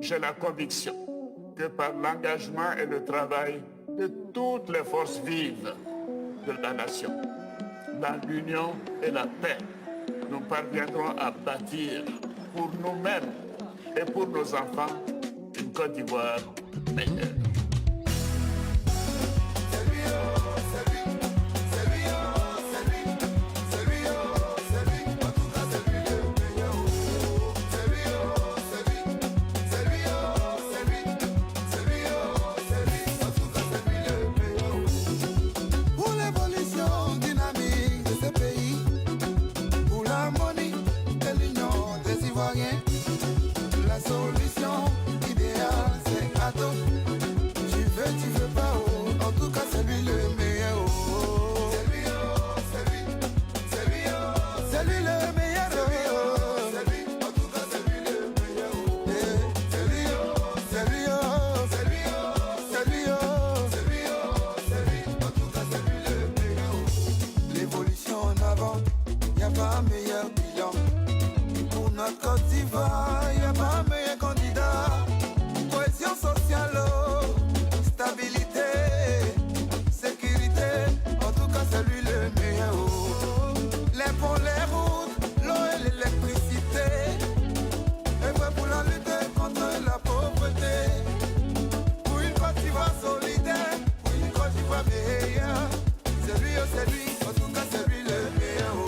J'ai la conviction que par l'engagement et le travail de toutes les forces vives de la nation, dans l'union et la paix, nous parviendrons à bâtir pour nous-mêmes et pour nos enfants une Côte d'Ivoire meilleure. La solution idéale c'est ado. Tu veux pas oh. En tout cas c'est lui le meilleur oh. C'est lui oh, c'est lui. C'est lui oh, c'est lui le meilleur oh. C'est lui, en tout cas c'est lui le meilleur oh. C'est lui oh, c'est lui oh. C'est lui oh, c'est lui oh. C'est lui oh, c'est lui, en tout cas c'est lui le meilleur oh. L'évolution en avant, y'a pas un meilleur bilan. Pour notre Côte d'Ivoire, y'a pas un meilleur candidat. Cohésion sociale, oh, stabilité, sécurité, en tout cas c'est lui le meilleur oh. Les ponts, les routes, l'eau et l'électricité, et vrai pour la lutte contre la pauvreté. Pour une Côte d'Ivoire solidaire, pour une Côte d'Ivoire meilleure. C'est lui, oh c'est lui, en tout cas c'est lui le meilleur oh.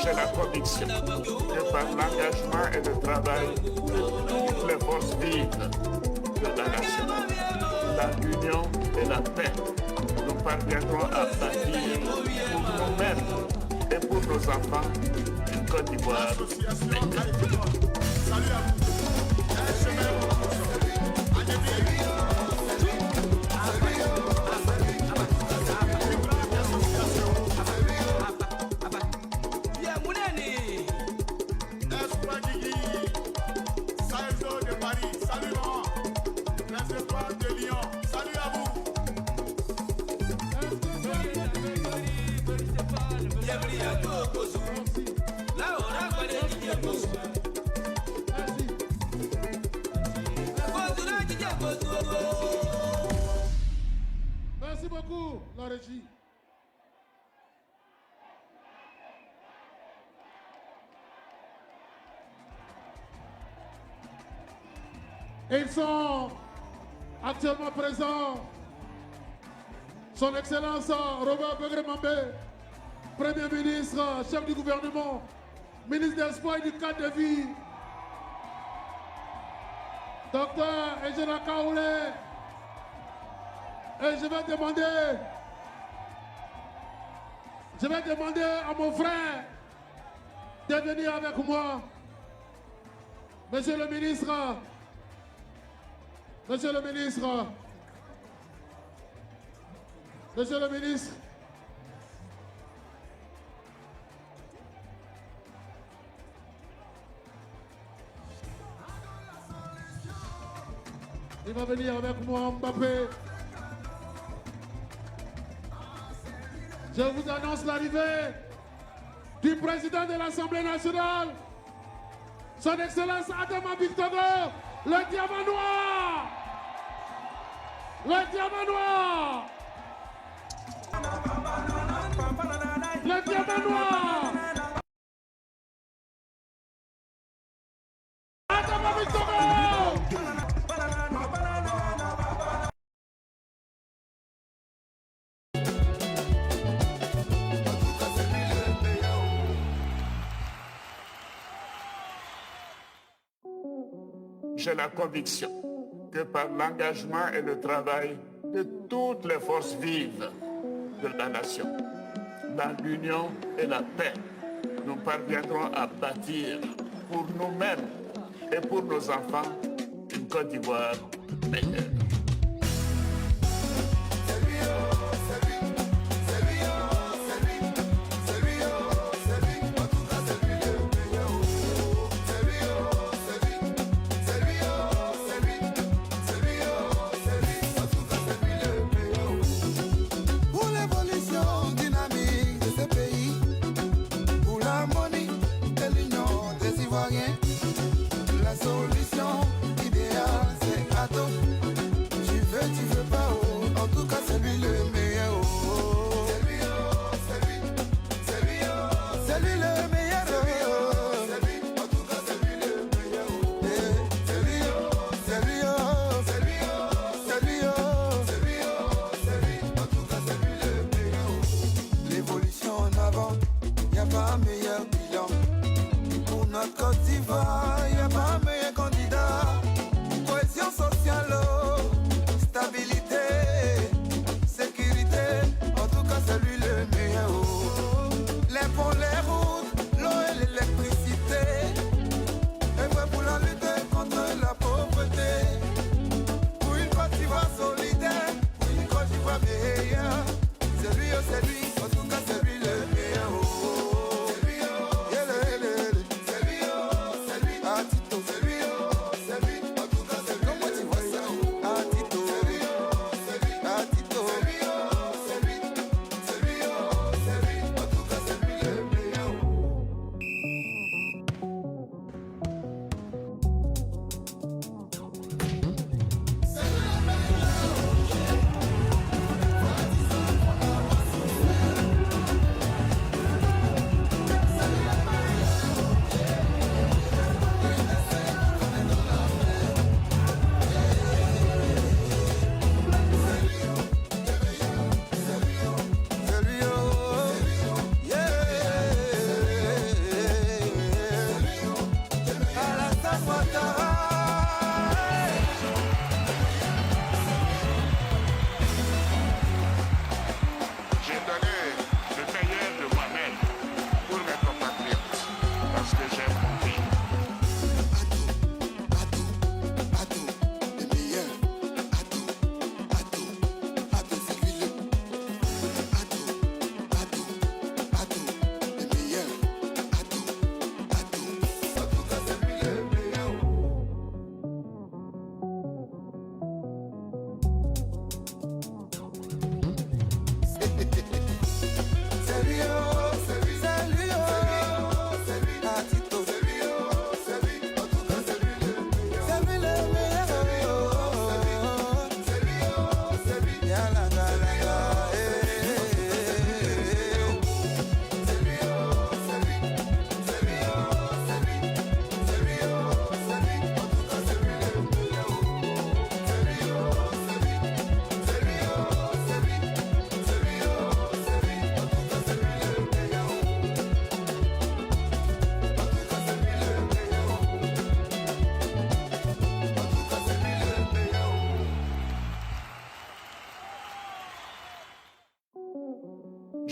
J'ai la conviction que par l'engagement et le travail de toutes les forces vives de la nation, dans l'union et la paix, nous parviendrons à bâtir pour nous-mêmes et pour nos enfants une Côte d'Ivoire meilleure. Salut à vous. de Paris, salut maman. Les étoiles de Lyon, salut à vous. Merci beaucoup, la régie. Et ils sont actuellement présents. Son Excellence Robert Begremambé, Premier ministre, chef du gouvernement, ministre des Sports et du cadre de vie. Docteur Ejena Kaoulé. Et je vais demander à mon frère de venir avec moi. Monsieur le ministre, il va venir avec moi, Mbappé. Je vous annonce l'arrivée du président de l'Assemblée nationale, son Excellence Adama Bictogo, le diamant noir. Le diamant noir. Le diamant noir. Adama Bictogo. J'ai la conviction que par l'engagement et le travail de toutes les forces vives de la nation, dans l'union et la paix, nous parviendrons à bâtir pour nous-mêmes et pour nos enfants une Côte d'Ivoire meilleure. La solution idéale, c'est adopter.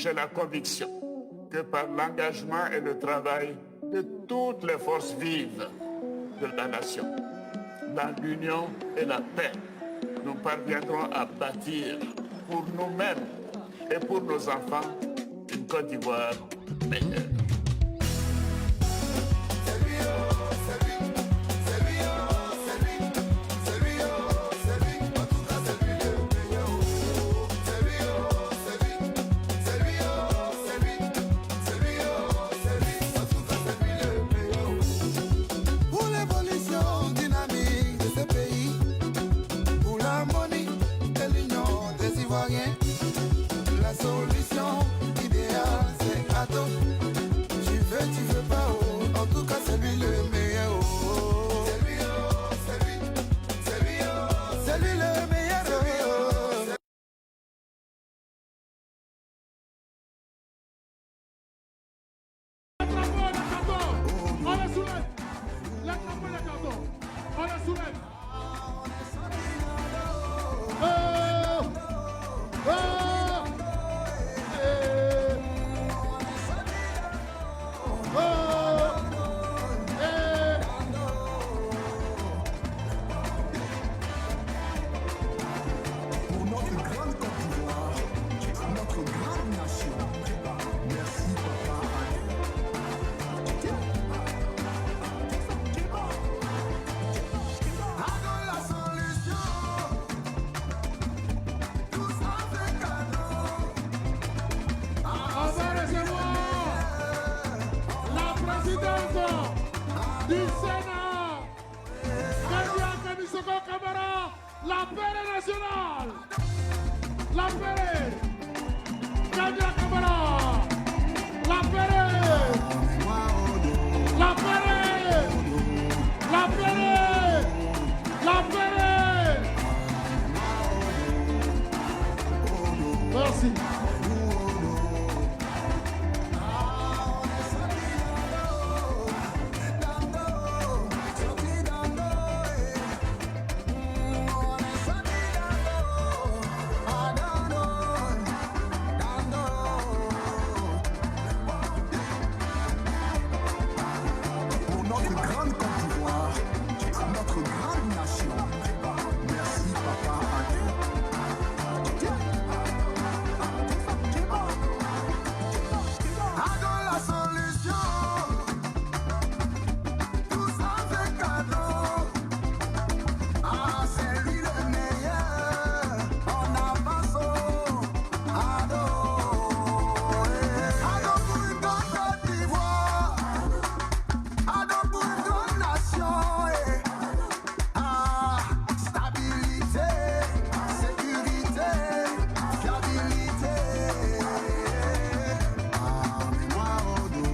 j'ai la conviction que par l'engagement et le travail de toutes les forces vives de la nation, dans l'union et la paix, nous parviendrons à bâtir pour nous-mêmes et pour nos enfants une Côte d'Ivoire meilleure. La solution idéale, c'est Ado. Tu veux pas, oh. En tout cas, c'est lui le meilleur, oh. C'est lui, oh, c'est lui. C'est lui, oh. C'est lui le meilleur, oh. Le drapeau et le carton, on le soulève. Le drapeau et le carton, on le soulève. Pour notre grande Côte d'Ivoire, notre grande nation. Merci papa Ado la solution. Tout ça c'est cadeau. On va recevoir la présidente du Sénat, Nadia Kamisoko Kamara, la paix nationale. La paix, Nadia Kamara, la paix, la paix, la paix, la paix. Merci. Pour notre grande Côte d'Ivoire, notre grande nation. Merci papa Ado la solution. Tout ça c'est cadeau. Ah, c'est lui le meilleur. En avance, oh. Ado. Ado pour une grande Côte d'Ivoire. Ado pour une grande nation. Ah, stabilité, sécurité, fiabilité. Ah, mais moi, Odo,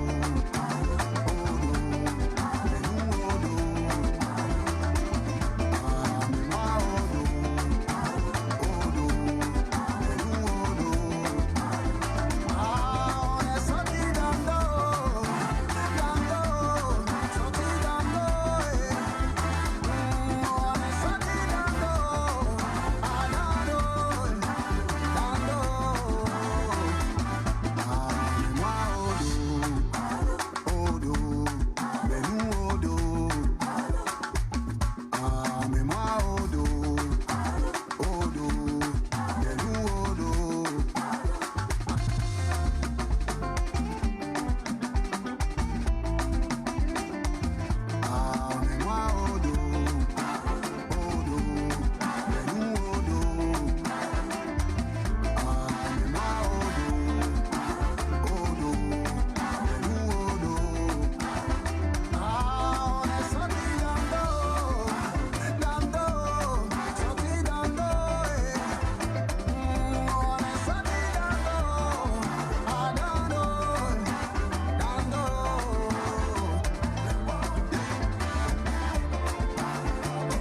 mais nous, Odo. Ah, mais moi, Odo, mais nous, Odo. Ah, on est sorti d'Ando, sorti d'Ando, on est sorti d'Ando, ah, mais moi, Odo, mais nous, Odo. Ah, mais moi, Odo, mais nous, Odo. Ah, mais moi, Odo, mais nous, Odo. Ah, on est sorti d'Ando, sorti d'Ando, on est sorti d'Ando, ah, Dando.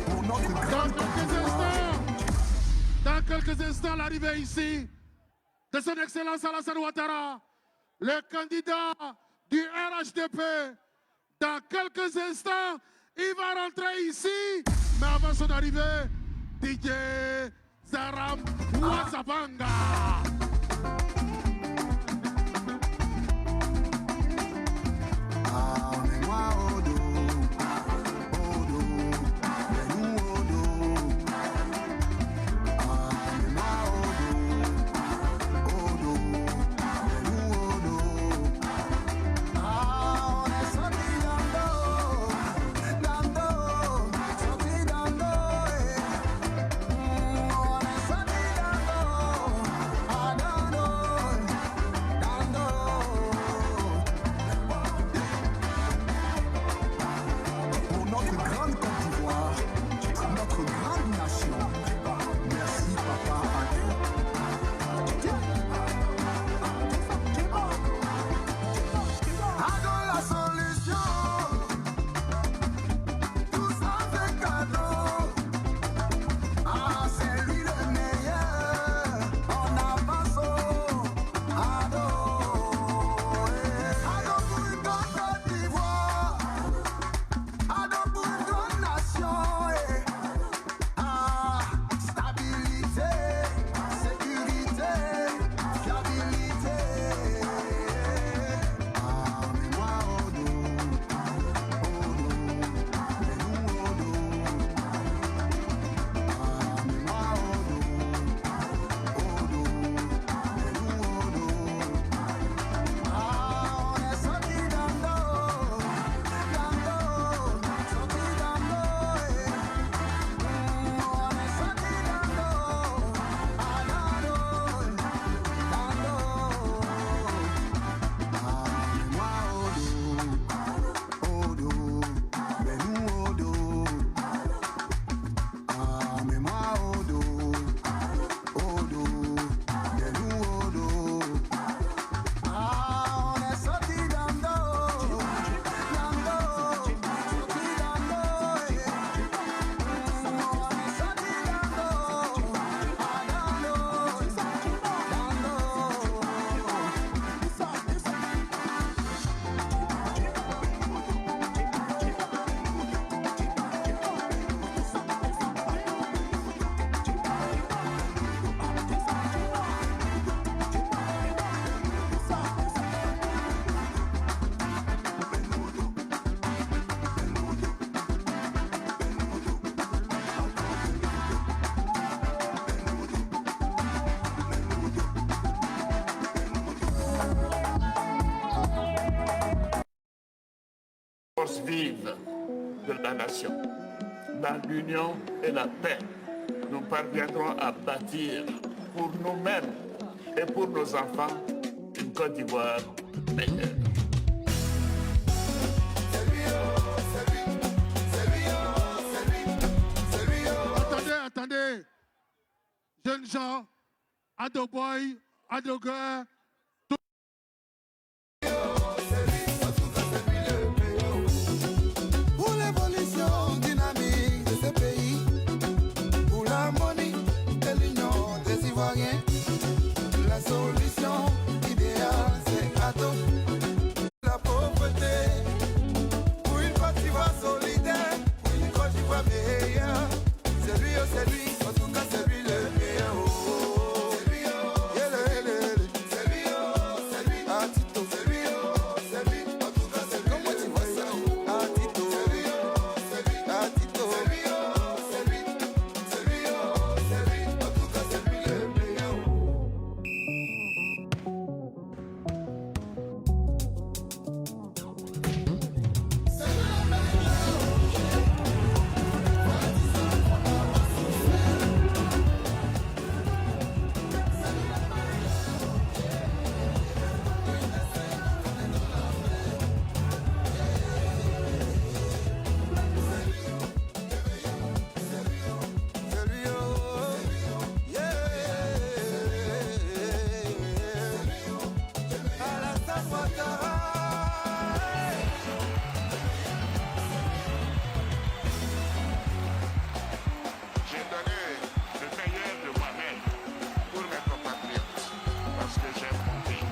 Pour notre grande Côte d'Ivoire. Dans quelques instants, l'arrivée ici de son Excellence Alassane Ouattara, le candidat du RHDP. Dans quelques instants, il va rentrer ici. Mais avant son arrivée, DJ Zaram Ouazzabanga. forces vives de la nation. Dans l'union et la paix, nous parviendrons à bâtir pour nous-mêmes et pour nos enfants une Côte d'Ivoire meilleure. Attendez. Jeunes gens, ado boy, ado girl. Pour l'évolution dynamique de ce pays, pour l'harmonie et l'union des Ivoiriens, la solution idéale c'est adopter la pauvreté pour une Côte d'Ivoire solidaire, pour une Côte d'Ivoire meilleure. C'est lui, en tout cas c'est lui le meilleur. C'est lui, c'est lui, c'est lui, à Tito. C'est lui, en tout cas c'est lui. Comment tu vois ça? À Tito. C'est lui, à Tito. C'est lui, en tout cas c'est lui le meilleur. J'ai donné le meilleur de moi-même pour mes compatriotes parce que j'aime mon pays.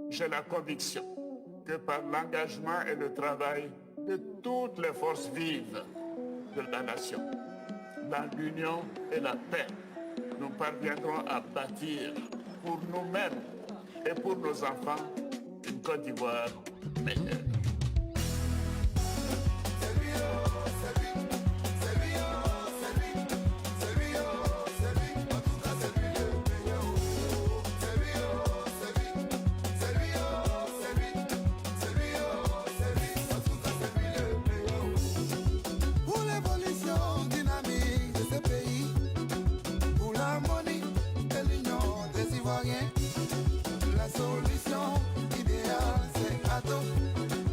J'ai la conviction que par l'engagement et le travail de toutes les forces vives de la nation, dans l'union et la paix, nous parviendrons à bâtir pour nous-mêmes et pour nos enfants une Côte d'Ivoire meilleure. Pour l'évolution dynamique de ce pays, pour l'harmonie et l'union des Ivoiriens, la solution idéale c'est adopter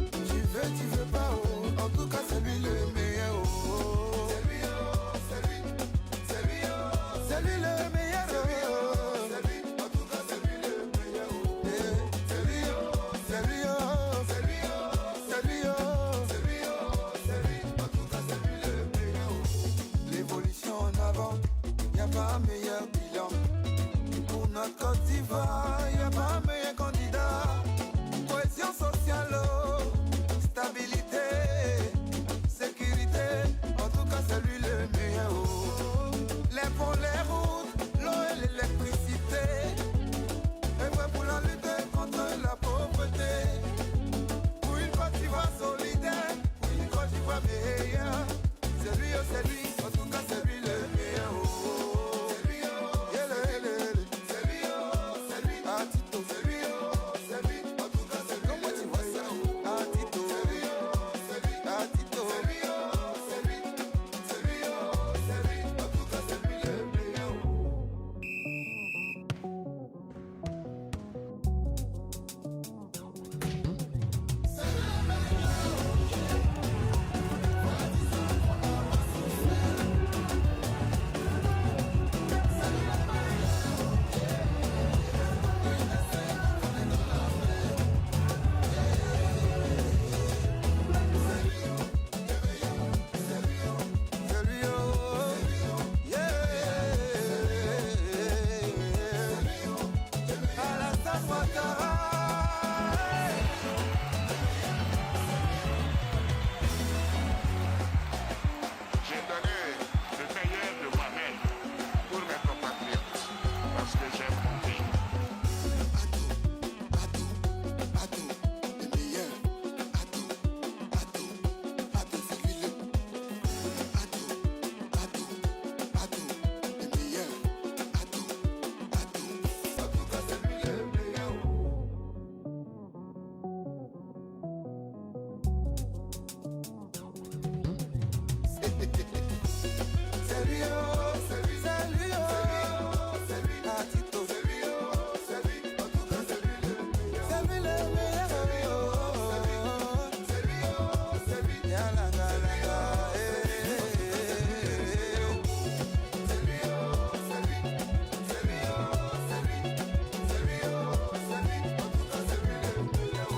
Ouattara. J'ai donné le meilleur de moi-même pour mes compatriotes parce que j'aime mon pays. Atout, le meilleur. Atout, c'est lui le. Atout, le meilleur. Atout, en tout cas c'est lui le meilleur. C'est lui, oh, c'est lui, c'est lui, oh, c'est lui, Atito, c'est lui, oh, c'est lui, en tout cas c'est lui le meilleur. C'est lui le meilleur, c'est lui, oh, c'est lui, yala, gala, c'est lui, oh, c'est lui, c'est lui, oh, c'est lui, c'est lui, oh, c'est lui, en tout cas c'est lui le meilleur.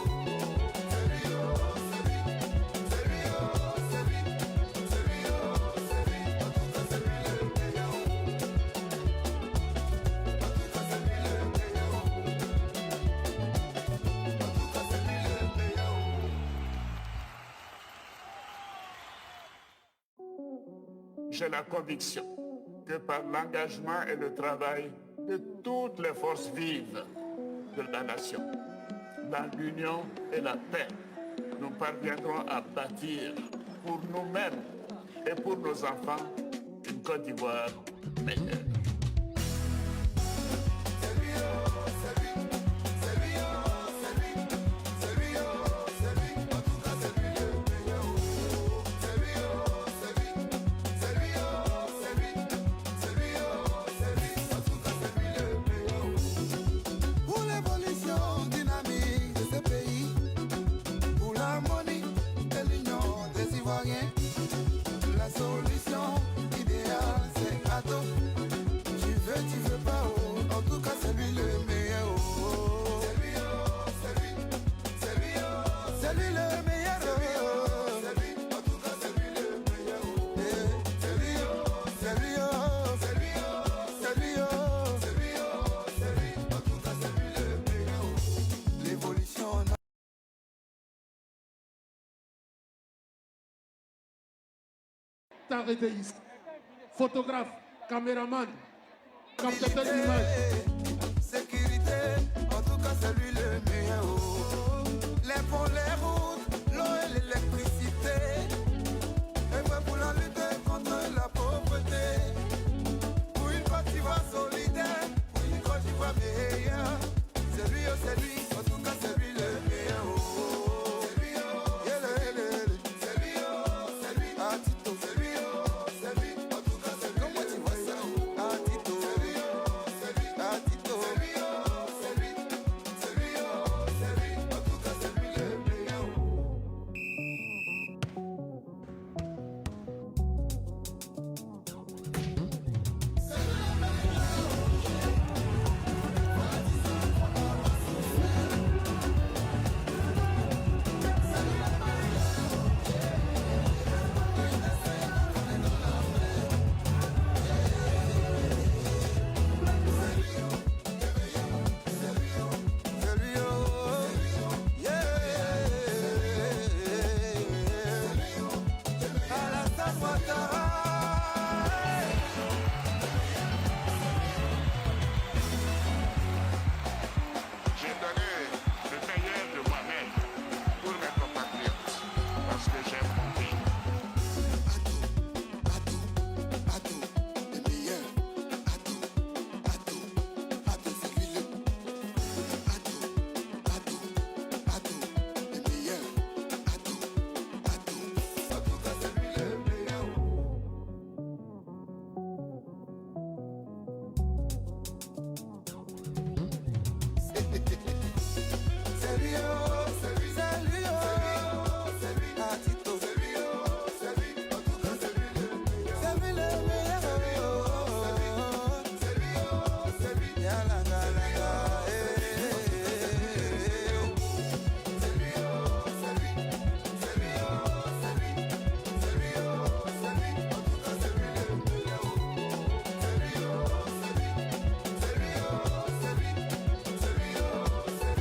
C'est lui, oh, c'est lui, c'est lui, oh, c'est lui, c'est lui, oh, c'est lui, en tout cas c'est lui le meilleur. J'ai la conviction que par l'engagement et le travail de toutes les forces vives de la nation, dans l'union et la paix, nous parviendrons à bâtir pour nous-mêmes et pour nos enfants une Côte d'Ivoire meilleure. Pour l'évolution dynamique de ce pays, pour l'harmonie et l'union des Ivoiriens, la solution idéale c'est Ado. Tu veux pas, oh, en tout cas c'est lui le meilleur. Oh. C'est lui, oh, c'est lui, c'est lui, oh, c'est lui le meilleur. Oh. C'est lui, en tout cas c'est lui le meilleur. Oh. C'est lui, oh, c'est lui, oh, c'est lui, oh, c'est lui, oh, c'est lui, oh, c'est lui, en tout cas c'est lui le meilleur. Oh. L'évolution. Arrêtez ici. Photographe, caméraman, captateur d'image. Sécurité, en tout cas c'est lui le meilleur. Oh. Les ponts, les routes, l'eau et l'électricité. Et vrai pour la lutte contre la pauvreté. Pour une Côte d'Ivoire solidaire, pour une Côte d'Ivoire meilleure. C'est lui, oh, c'est lui, en tout cas c'est lui le meilleur. Oh. C'est lui, oh, c'est lui, oh, c'est lui, Atito, c'est lui, oh, c'est lui, en tout cas c'est lui. Comment tu vois ça? Atito, c'est lui, oh, c'est lui, Atito, c'est lui, oh, c'est lui, c'est lui, oh, c'est lui, en tout cas c'est lui le meilleur. C'est lui, oh, yeah. Alassane Ouattara. J'ai donné le meilleur de moi-même pour mes compatriotes parce que j'aime mon pays. Atout, le meilleur. Atout, c'est lui le. Atout, le meilleur. Atout, en tout cas c'est lui le meilleur. C'est lui, oh, c'est lui, oh, c'est lui, Atito, c'est lui, oh, c'est lui, en tout cas c'est lui le meilleur. C'est lui le meilleur. C'est lui, oh, c'est lui, yala, gala, c'est lui, oh, c'est lui, c'est lui, oh, c'est lui, c'est lui, oh, c'est lui, en tout cas c'est lui le meilleur. C'est lui, oh, c'est lui, c'est lui, oh, c'est lui, c'est lui, oh, c'est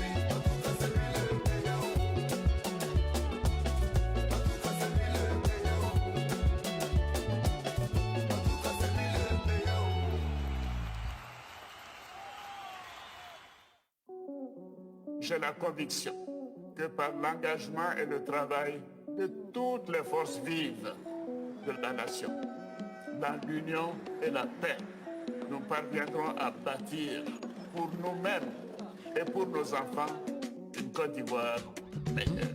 j'ai la conviction que par l'engagement et le travail de toutes les forces vives de la nation, dans l'union et la paix, nous parviendrons à bâtir pour nous-mêmes et pour nos enfants une Côte d'Ivoire meilleure.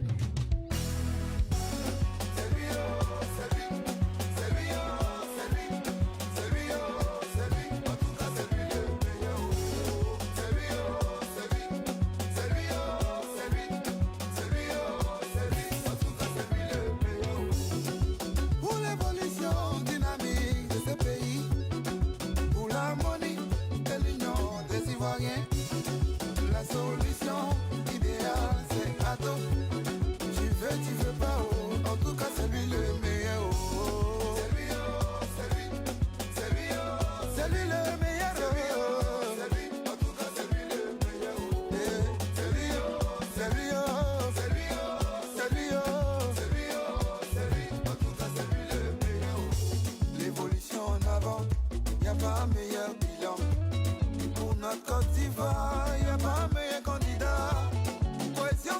La solution idéale, c'est ado. Tu veux pas, oh. En tout cas, c'est lui le meilleur, oh. C'est lui, oh, c'est lui. C'est lui, oh, c'est lui le meilleur, oh. C'est lui, en tout cas, c'est lui le meilleur, oh. C'est lui, oh, c'est lui, oh. C'est lui, oh, c'est lui, oh. C'est lui, oh, c'est lui, en tout cas, c'est lui le meilleur, oh. L'évolution en avant, y'a pas un meilleur bilan. Pour notre Côte d'Ivoire, y'a pas un meilleur candidat. Cohésion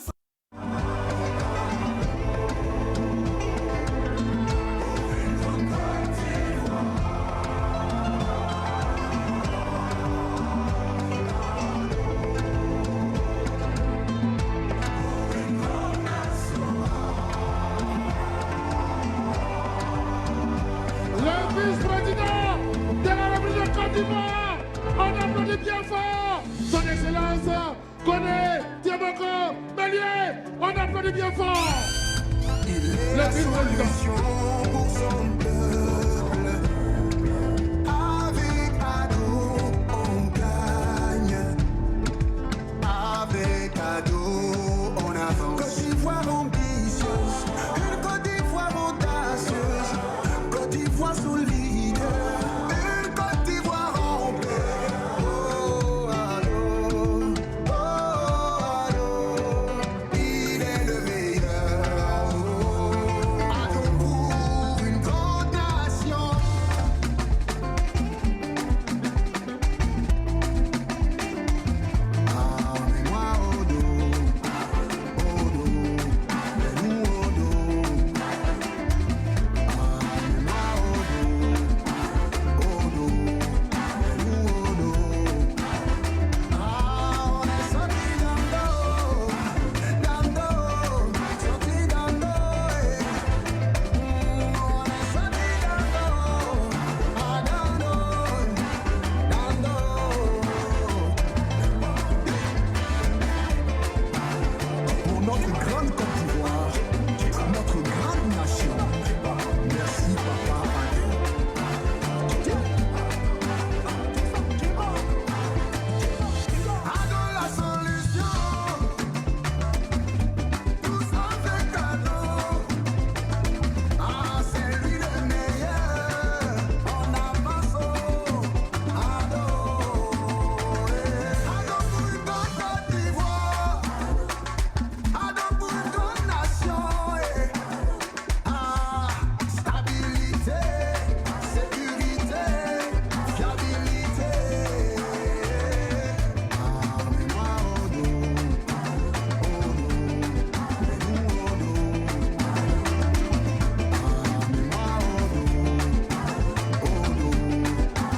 Le vice-président de la République de Côte d'Ivoire, on applaudit bien fort son excellence, Koné Diamoko Méliès, on applaudit bien fort. Il est Le la vice-président. solution pour son peuple. Avec ado, on gagne. Avec ado, on avance. Côte d'Ivoire ambitieuse, une Côte d'Ivoire audacieuse, Côte d'Ivoire solide, une Côte d'Ivoire en paix. Oh, ado, oh, ado, il est le meilleur. Oh, ado pour une grande nation. Ah, mais moi, Odo, mais nous, Odo. Ah, mais moi, Odo, mais nous, Odo. Ah, on est sorti d'Ando, sorti d'Ando, on est sorti d'Ando, ah, d'Ando. Pour notre grande Côte d'Ivoire, notre grande nation. Merci papa Ado la solution, tous avec ado. Ah, c'est lui le meilleur, on avance, ado. Ado pour une bonne Côte d'Ivoire, ado pour une grande nation. Ah, stabilité, sécurité, fiabilité. Ah, mais moi, Odo, mais nous, Odo. Ah, mais moi, Odo,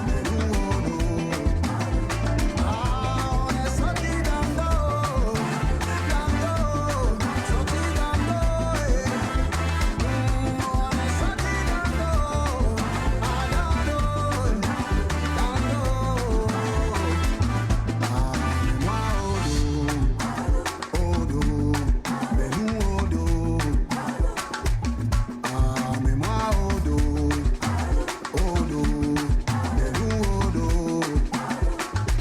mais nous, Odo. Ah, on est sorti d'Ando, sorti d'Ando, on est sorti d'Ando, ah, d'Ando. Ah, mais moi, Odo, mais nous, Odo. Ah, mais moi, Odo, mais nous, Odo.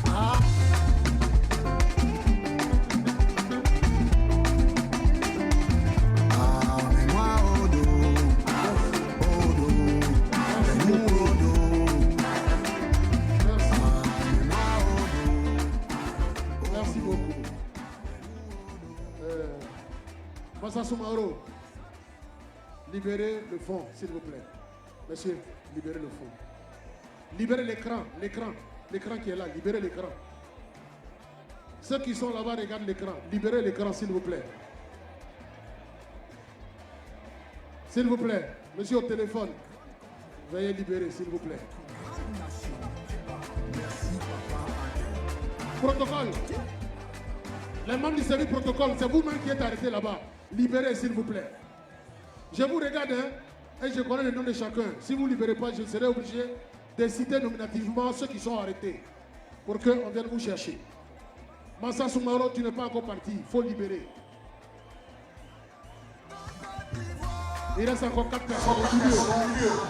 Ah. Ah, mais moi, Odo, mais nous, Odo. Merci. Ah, mais moi, Merci beaucoup. Massa Soumaoro, libérez le fond, s'il vous plaît. Monsieur, libérez le fond. Libérez l'écran qui est là, libérez l'écran. Ceux qui sont là-bas regardent l'écran. Libérez l'écran, s'il vous plaît. S'il vous plaît, monsieur au téléphone, veuillez libérer, s'il vous plaît. Protocole. Les membres du service protocole, c'est vous-même qui êtes arrêtés là-bas. Libérez, s'il vous plaît. Je vous regarde, hein, et je connais le nom de chacun. Si vous ne libérez pas, je serai obligé de citer nominativement ceux qui sont arrêtés pour qu'on vienne vous chercher. Massa Soumaro, tu n'es pas encore parti. Il faut libérer. Il reste encore 4 personnes au milieu.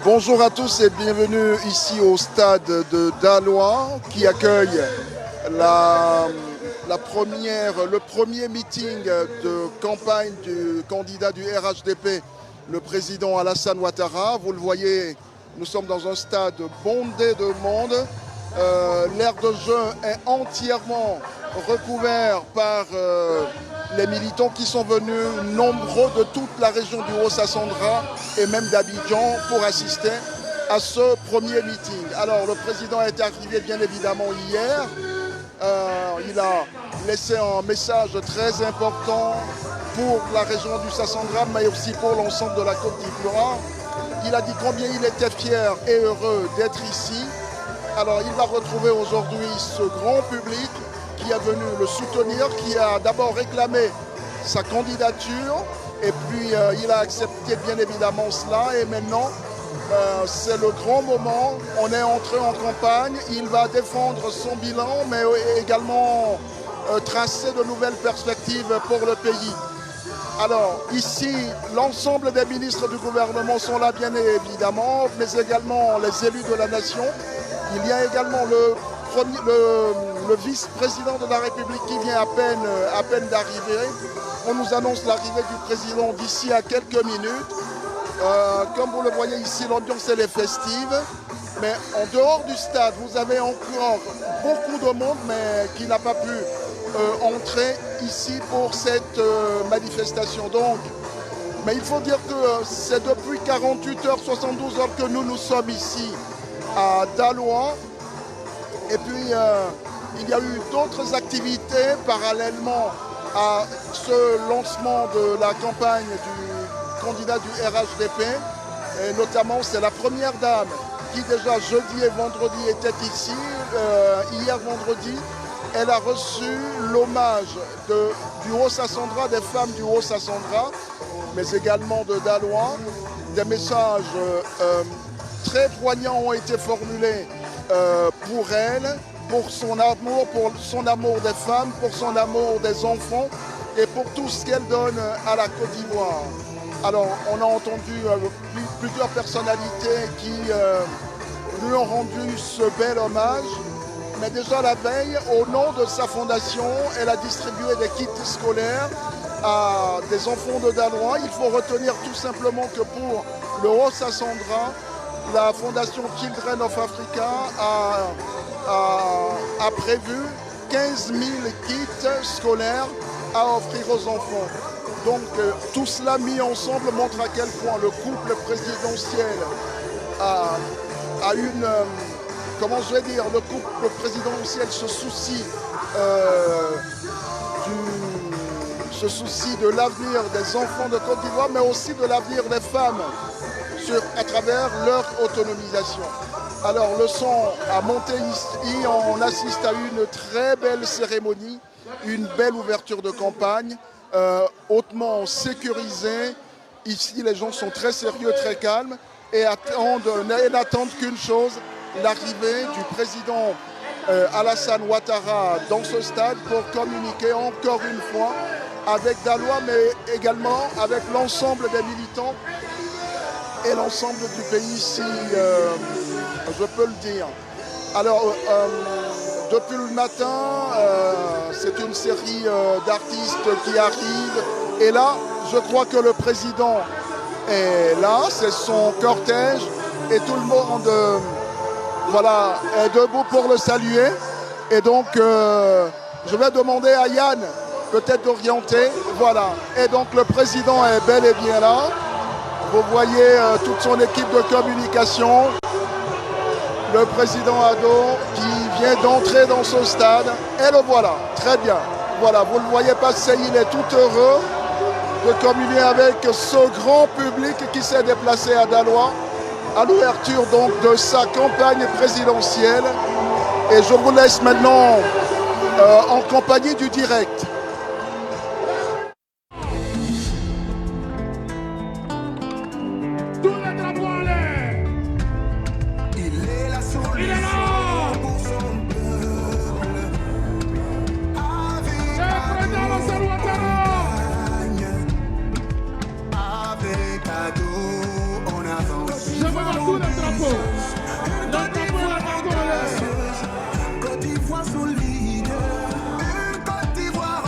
Bonjour à tous et bienvenue ici au stade de Daloa qui accueille le premier meeting de campagne du candidat du RHDP, le président Alassane Ouattara. Vous le voyez, nous sommes dans un stade bondé de monde. L'aire de jeu est entièrement recouvert par les militants qui sont venus nombreux de toute la région du Haut-Sassandra et même d'Abidjan pour assister à ce premier meeting. Alors le président est arrivé bien évidemment hier. Il a laissé un message très important pour la région du Sassandra, mais aussi pour l'ensemble de la Côte d'Ivoire. Il a dit combien il était fier et heureux d'être ici. Alors il va retrouver aujourd'hui ce grand public qui est venu le soutenir, qui a d'abord réclamé sa candidature et puis il a accepté bien évidemment cela et maintenant c'est le grand moment. On est entré en campagne, il va défendre son bilan mais également tracer de nouvelles perspectives pour le pays. Alors ici, l'ensemble des ministres du gouvernement sont là bien évidemment, mais également les élus de la nation. Il y a également le vice-président de la République qui vient à peine d'arriver. On nous annonce l'arrivée du président d'ici à quelques minutes. Comme vous le voyez ici, l'ambiance elle est festive. Mais en dehors du stade, vous avez encore beaucoup de monde mais qui n'a pas pu entrer ici pour cette manifestation. Donc, mais il faut dire que c'est depuis 48 heures, 72 heures que nous sommes ici à Daloa. Et puis, il y a eu d'autres activités parallèlement à ce lancement de la campagne du candidat du RHDP. Et notamment, c'est la première dame qui déjà jeudi et vendredi était ici. Hier vendredi, elle a reçu l'hommage du Haut-Sassandra, des femmes du Haut-Sassandra, mais également de Daloa. Des messages très poignants ont été formulés pour elle, pour son amour des femmes, pour son amour des enfants et pour tout ce qu'elle donne à la Côte d'Ivoire. Alors, on a entendu plusieurs personnalités qui lui ont rendu ce bel hommage. Mais déjà la veille, au nom de sa fondation, elle a distribué des kits scolaires à des enfants de Daloa. Il faut retenir tout simplement que pour le Haut-Sassandra, la fondation Children of Africa a prévu 15 000 kits scolaires à offrir aux enfants. Donc tout cela mis ensemble montre à quel point le couple présidentiel a une... comment je vais dire, le couple présidentiel se soucie de l'avenir des enfants de Côte d'Ivoire, mais aussi de l'avenir des femmes à travers leur autonomisation. Alors le son a monté ici, on assiste à une très belle cérémonie, une belle ouverture de campagne, hautement sécurisée. Ici les gens sont très sérieux, très calmes et n'attendent qu'une chose, l'arrivée du président Alassane Ouattara dans ce stade pour communiquer encore une fois avec Daloa, mais également avec l'ensemble des militants et l'ensemble du pays, si je peux le dire. Alors, depuis le matin, c'est une série d'artistes qui arrivent. Et là, je crois que le président est là, c'est son cortège. Et tout le monde voilà, est debout pour le saluer. Et donc, je vais demander à Yann peut-être d'orienter. Voilà. Et donc, le président est bel et bien là. Vous voyez toute son équipe de communication. Le président Ado qui vient d'entrer dans ce stade. Et le voilà, très bien. Voilà, vous le voyez passer, il est tout heureux de communier avec ce grand public qui s'est déplacé à Daloa à l'ouverture donc de sa campagne présidentielle. Et je vous laisse maintenant en compagnie du direct. Tous les drapeaux en l'air. Il est la solution Il est là. pour son peuple. Avec Le président Alassane Ouattara. avec Ado, on avance. Je veux voir tous les drapeaux. Le drapeau et la drapeau en l'air. Côte d'Ivoire solide, une Côte d'Ivoire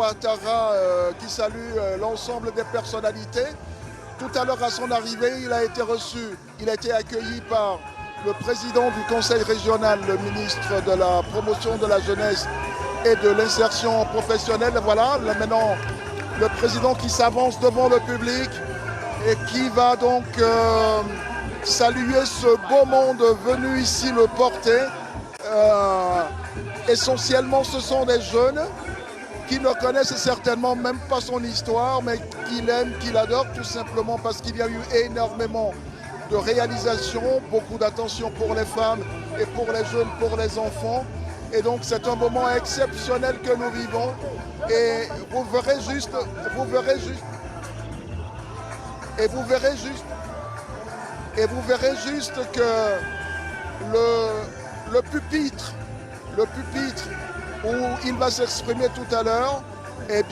Ouattara qui salue l'ensemble des personnalités. Tout à l'heure, à son arrivée, il a été reçu, il a été accueilli par le président du conseil régional, le ministre de la promotion de la jeunesse et de l'insertion professionnelle. Voilà, là maintenant, le président qui s'avance devant le public et qui va donc saluer ce beau monde venu ici le porter. Essentiellement, ce sont des jeunes qui ne connaissent certainement même pas son histoire, mais qu'il aime, qu'il adore, tout simplement parce qu'il y a eu énormément de réalisations, beaucoup d'attention pour les femmes et pour les jeunes, pour les enfants. Et donc c'est un moment exceptionnel que nous vivons. Et vous verrez juste que le pupitre où il va s'exprimer tout à l'heure est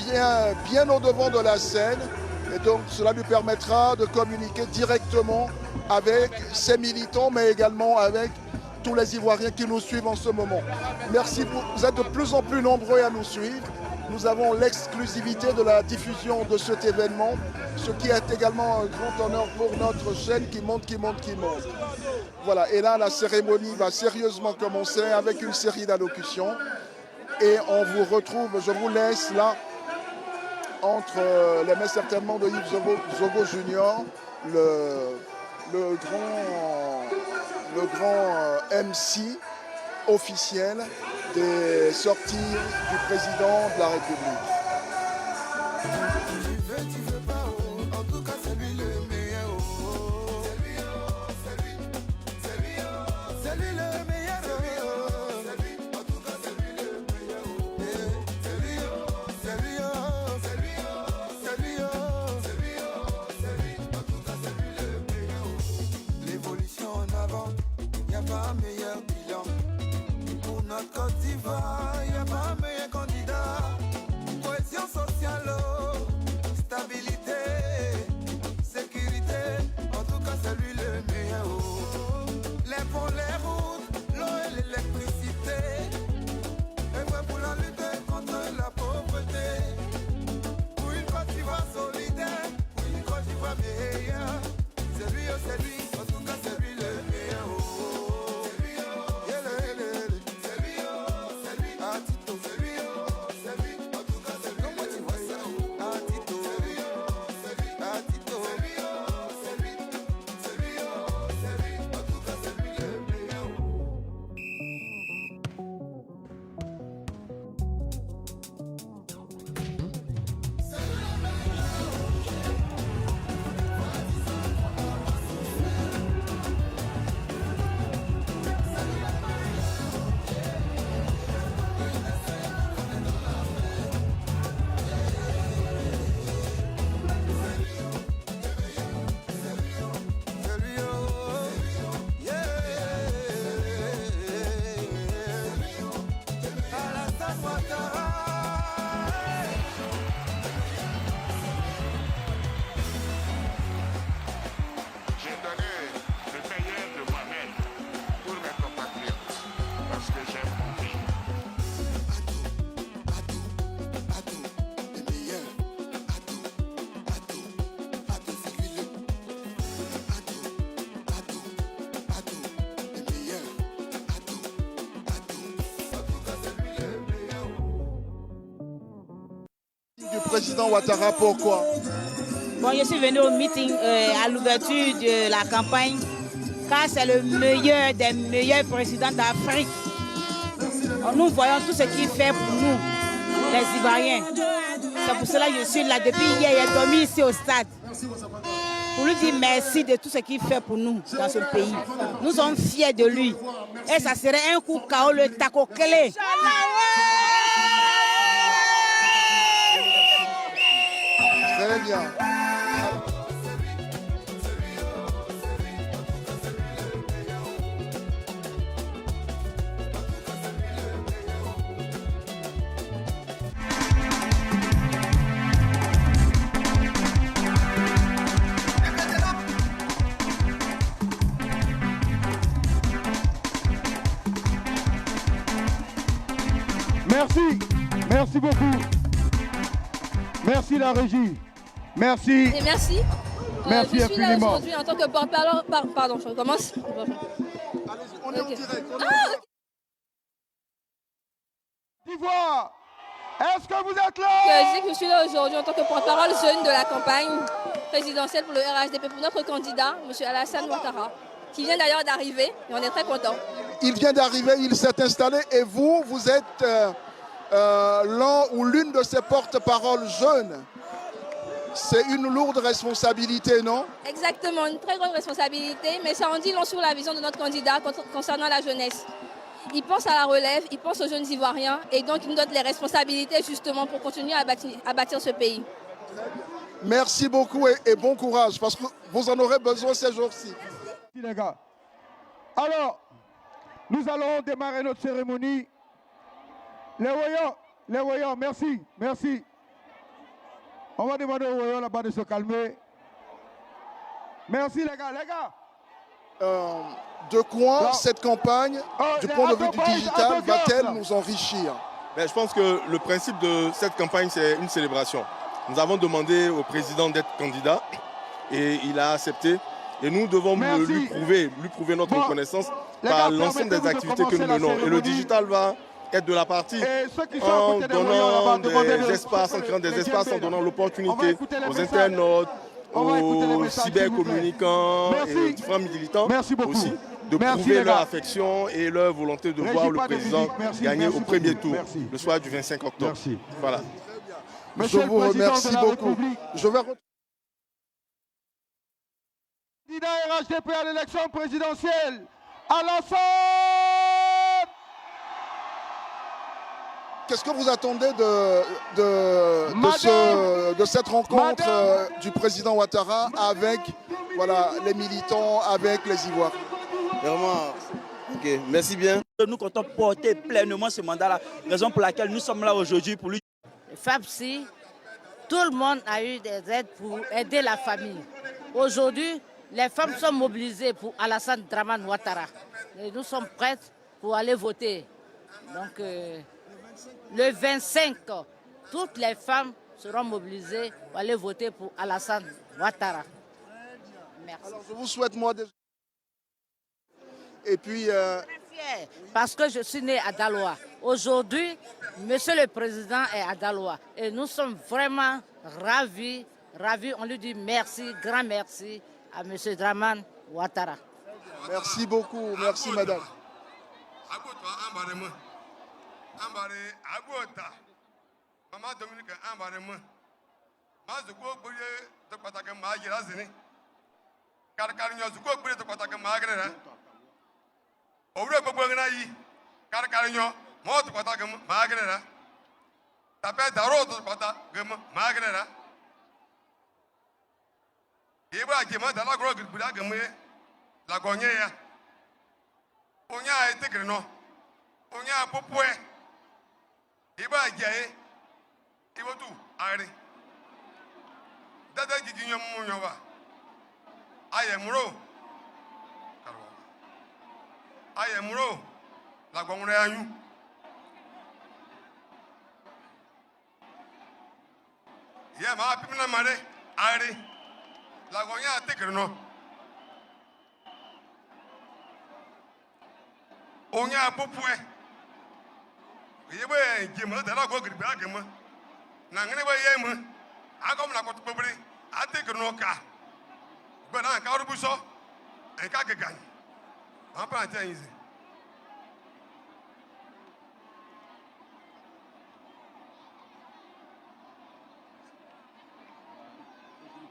bien au-devant de la scène. Et donc cela lui permettra de communiquer directement avec ses militants, mais également avec tous les Ivoiriens qui nous suivent en ce moment. Merci, vous êtes de plus en plus nombreux à nous suivre. Nous avons l'exclusivité de la diffusion de cet événement, ce qui est également un grand honneur pour notre chaîne qui monte. Voilà, et là la cérémonie va sérieusement commencer avec une série d'allocutions. Et on vous retrouve, je vous laisse là, entre les mains certainement de Yves Zogo Junior, le grand MC officiel des sorties du président de la République. Tu veux pas, oh, en tout cas c'est lui le meilleur. Oh. C'est lui le meilleur. En tout cas c'est lui le meilleur. C'est lui, en tout cas c'est lui le meilleur. L'évolution en avant, y a pas meilleur bilan. Pour notre Côte d'Ivoire, y a pas meilleur candidat. Cohésion sociale, stabilité, sécurité, en tout cas c'est lui le meilleur. Les ponts, les routes, l'eau et l'électricité, et vrai pour la lutte contre la pauvreté. Pour une Côte d'Ivoire solidaire, pour une Côte d'Ivoire meilleure, c'est lui, en tout cas c'est lui le meilleur. Président Ouattara, pourquoi? Bon, je suis venu au meeting à l'ouverture de la campagne, car c'est le meilleur des meilleurs présidents d'Afrique. Nous voyons tout ce qu'il fait pour nous, les Ivoiriens. C'est pour cela que je suis là depuis hier, il est dormi ici au stade. Pour lui dire merci de tout ce qu'il fait pour nous dans ce pays. Nous sommes fiers de lui. Et ça serait un coup KO, le taco clé. Très bien. Merci beaucoup. Merci la régie. Merci. Et merci. Merci je suis là infiniment. aujourd'hui en tant que porte-parole. Pardon, je recommence. On est en direct. D'Ivoire, est-ce que vous êtes là? Je dis que je suis là aujourd'hui en tant que porte-parole jeune de la campagne présidentielle pour le RHDP, pour notre candidat, M. Alassane Ouattara, qui vient d'ailleurs d'arriver et on est très contents. Il vient d'arriver, il s'est installé et vous êtes l'un ou l'une de ses porte-paroles jeunes. C'est une lourde responsabilité, non? Exactement, une très grande responsabilité, mais ça en dit long sur la vision de notre candidat concernant la jeunesse. Il pense à la relève, il pense aux jeunes Ivoiriens et donc il nous donne les responsabilités justement pour continuer à bâtir ce pays. Merci beaucoup et bon courage parce que vous en aurez besoin ces jours-ci. Les gars. Alors, nous allons démarrer notre cérémonie. Les voyants, merci, merci. On va demander aux voyants là-bas de se calmer. Merci les gars. De quoi cette campagne, du point de vue du digital, va-t-elle nous enrichir? Je pense que le principe de cette campagne, c'est une célébration. Nous avons demandé au président d'être candidat et il a accepté. Et nous devons lui prouver notre reconnaissance par l'ensemble des activités que nous menons. Et le digital va être de la partie en donnant des espaces, en créant des espaces, en donnant l'opportunité aux internautes, aux cybercommunicants et différents militants aussi de prouver leur affection et leur volonté de voir le président gagner au premier tour, le soir du 25 octobre. Voilà. Je vous remercie beaucoup. Je vais... Candidat RHDP à l'élection présidentielle, Alassane. Qu'est-ce que vous attendez de cette rencontre du président Ouattara avec les militants, avec les Ivoiriens? Vraiment, ok, merci bien. Nous comptons porter pleinement ce mandat-là, raison pour laquelle nous sommes là aujourd'hui pour lui. FAPSI, tout le monde a eu des aides pour aider la famille. Aujourd'hui, les femmes sont mobilisées pour Alassane Dramane Ouattara. Et nous sommes prêtes pour aller voter. Donc, le 25, toutes les femmes seront mobilisées pour aller voter pour Alassane Ouattara. Merci. Alors, je vous souhaite, moi, déjà... Et puis... Parce que je suis née à Daloa. Aujourd'hui, monsieur le président est à Daloa. Et nous sommes vraiment ravis. On lui dit merci, grand merci à monsieur Dramane Ouattara. Merci beaucoup, merci madame.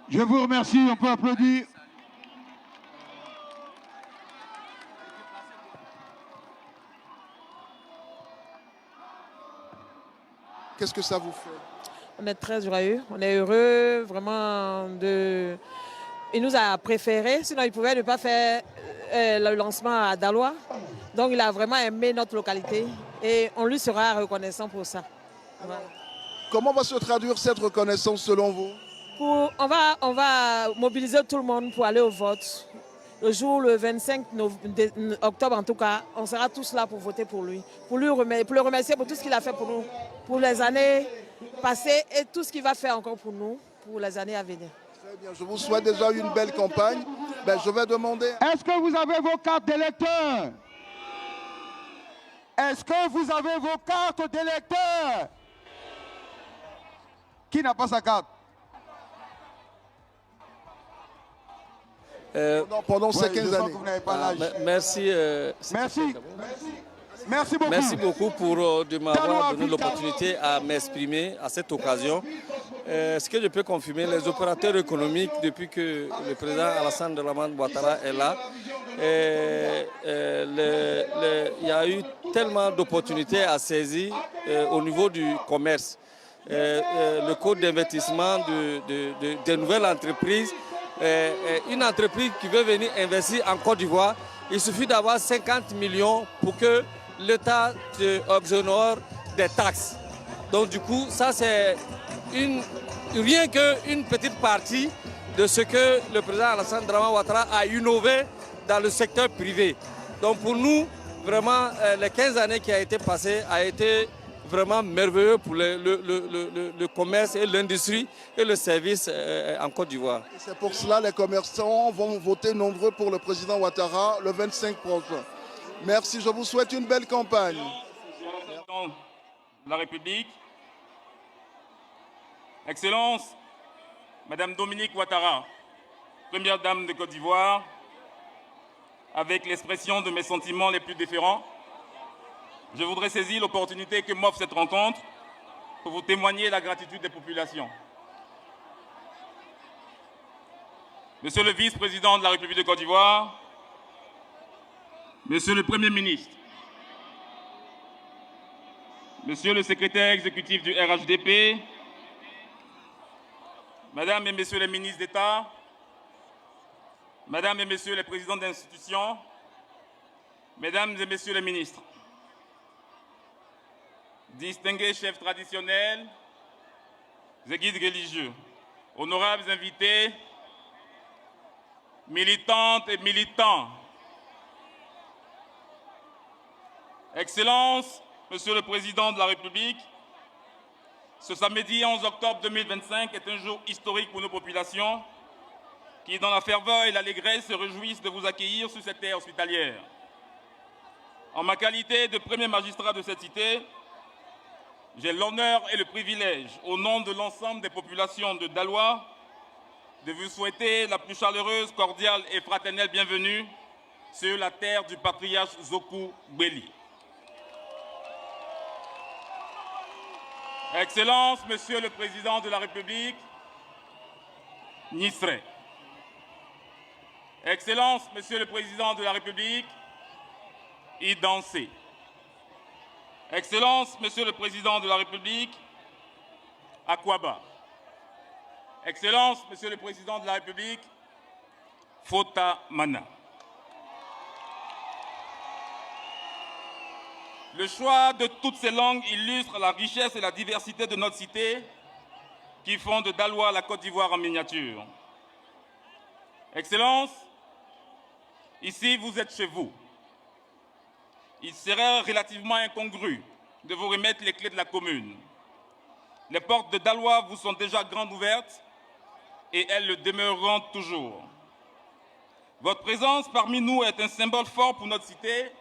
Je vous remercie, on peut applaudir. Qu'est-ce que ça vous fait? On est très joyeux, on est heureux vraiment de... Il nous a préféré, sinon il pouvait ne pas faire le lancement à Daloa. Donc il a vraiment aimé notre localité et on lui sera reconnaissant pour ça. Voilà. Comment va se traduire cette reconnaissance selon vous? On va mobiliser tout le monde pour aller au vote. Le jour, le 25 octobre en tout cas, on sera tous là pour voter pour lui. Pour le remercier pour tout ce qu'il a fait pour nous. Pour les années passé et tout ce qu'il va faire encore pour nous, pour les années à venir. Très bien, je vous souhaite déjà une belle campagne. Ben, je vais demander... Est-ce que vous avez vos cartes d'électeurs? Est-ce que vous avez vos cartes d'électeurs? Qui n'a pas sa carte? Pendant ces 15 années. Merci. Merci beaucoup. Merci beaucoup pour de m'avoir donné l'opportunité à m'exprimer à cette occasion. Ce que je peux confirmer, les opérateurs économiques, depuis que le président Alassane Dramane Ouattara est là, il y a eu tellement d'opportunités à saisir au niveau du commerce. Le code d'investissement de nouvelles entreprises, une entreprise qui veut venir investir en Côte d'Ivoire, il suffit d'avoir 50 millions pour que l'État exonère des taxes. Donc du coup, ça c'est rien qu'une petite partie de ce que le président Alassane Dramane Ouattara a innové dans le secteur privé. Donc pour nous, vraiment, les 15 années qui ont été passées a été vraiment merveilleux pour le commerce et l'industrie et le service en Côte d'Ivoire. C'est pour cela que les commerçants vont voter nombreux pour le président Ouattara le 25 prochain. Merci, je vous souhaite une belle campagne. Président de la République, Excellence, Madame Dominique Ouattara, Première Dame de Côte d'Ivoire, avec l'expression de mes sentiments les plus déférents, je voudrais saisir l'opportunité que m'offre cette rencontre pour vous témoigner la gratitude des populations. Monsieur le vice-président de la République de Côte d'Ivoire, Monsieur le Premier ministre, Monsieur le secrétaire exécutif du RHDP, Madame et Messieurs les ministres d'État, Madame et Messieurs les présidents d'institutions, Mesdames et Messieurs les ministres, distingués chefs traditionnels et guides religieux, honorables invités, militantes et militants, Excellences, Monsieur le Président de la République, ce samedi 11 octobre 2025 est un jour historique pour nos populations qui, dans la ferveur et l'allégresse, se réjouissent de vous accueillir sur cette terre hospitalière. En ma qualité de premier magistrat de cette cité, j'ai l'honneur et le privilège, au nom de l'ensemble des populations de Daloa, de vous souhaiter la plus chaleureuse, cordiale et fraternelle bienvenue sur la terre du patriarche Zoku Gbeli. Excellence, Monsieur le Président de la République, Nisre. Excellence, Monsieur le Président de la République, Idansé. Excellence, Monsieur le Président de la République, Akwaba. Excellence, Monsieur le Président de la République, Fota Mana. Le choix de toutes ces langues illustre la richesse et la diversité de notre cité qui font de Daloa la Côte d'Ivoire en miniature. Excellence, ici vous êtes chez vous. Il serait relativement incongru de vous remettre les clés de la commune. Les portes de Daloa vous sont déjà grandes ouvertes et elles le demeureront toujours. Votre présence parmi nous est un symbole fort pour notre cité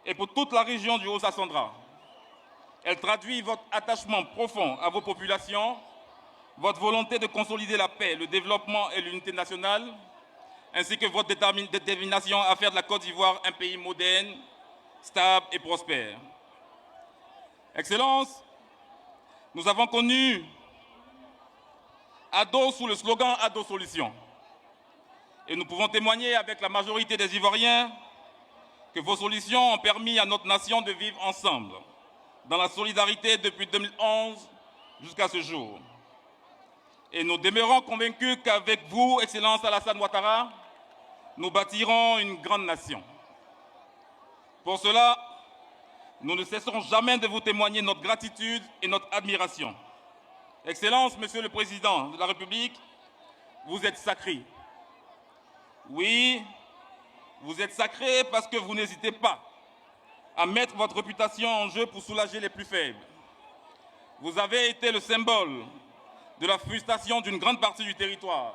et pour toute la région du Haut-Sassandra. Elle traduit votre attachement profond à vos populations, votre volonté de consolider la paix, le développement et l'unité nationale, ainsi que votre détermination à faire de la Côte d'Ivoire un pays moderne, stable et prospère. Excellence, nous avons connu Ado sous le slogan Ado Solution. Et nous pouvons témoigner avec la majorité des Ivoiriens que vos solutions ont permis à notre nation de vivre ensemble, dans la solidarité depuis 2011 jusqu'à ce jour. Et nous demeurons convaincus qu'avec vous, Excellence Alassane Ouattara, nous bâtirons une grande nation. Pour cela, nous ne cesserons jamais de vous témoigner notre gratitude et notre admiration. Excellence, Monsieur le Président de la République, vous êtes sacré. Oui, vous êtes sacré parce que vous n'hésitez pas à mettre votre réputation en jeu pour soulager les plus faibles. vous avez été le symbole de la frustration d'une grande partie du territoire.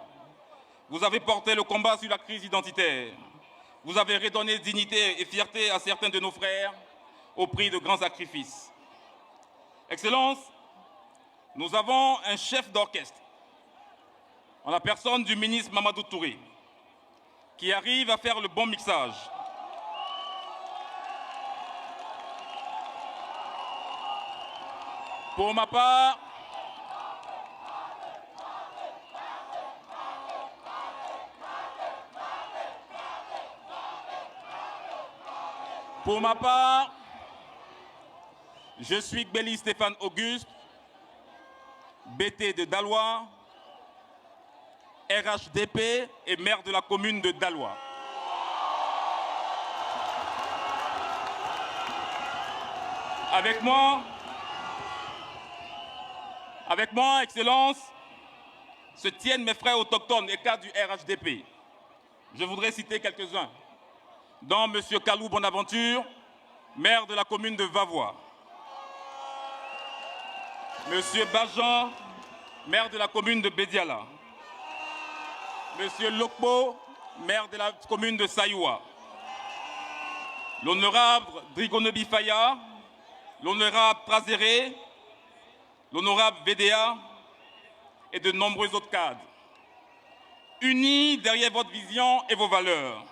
Vous avez porté le combat sur la crise identitaire. Vous avez redonné dignité et fierté à certains de nos frères au prix de grands sacrifices. Excellence, nous avons un chef d'orchestre, en la personne du ministre Mamadou Touré, qui arrive à faire le bon mixage. Pour ma part, je suis Gbeli Stéphane Auguste, BT de Daloa, RHDP et maire de la commune de Daloa. Avec moi, Excellence, se tiennent mes frères autochtones et cadres du RHDP. Je voudrais citer quelques-uns, dont M. Kalou Bonaventure, maire de la commune de Vavois. M. Bajan, maire de la commune de Bediala. M. Lokpo, maire de la commune de Sayoua. L'honorable Drigonobi Faya, l'honorable Trazéré, l'honorable VDA et de nombreux autres cadres. Unis derrière votre vision et vos valeurs.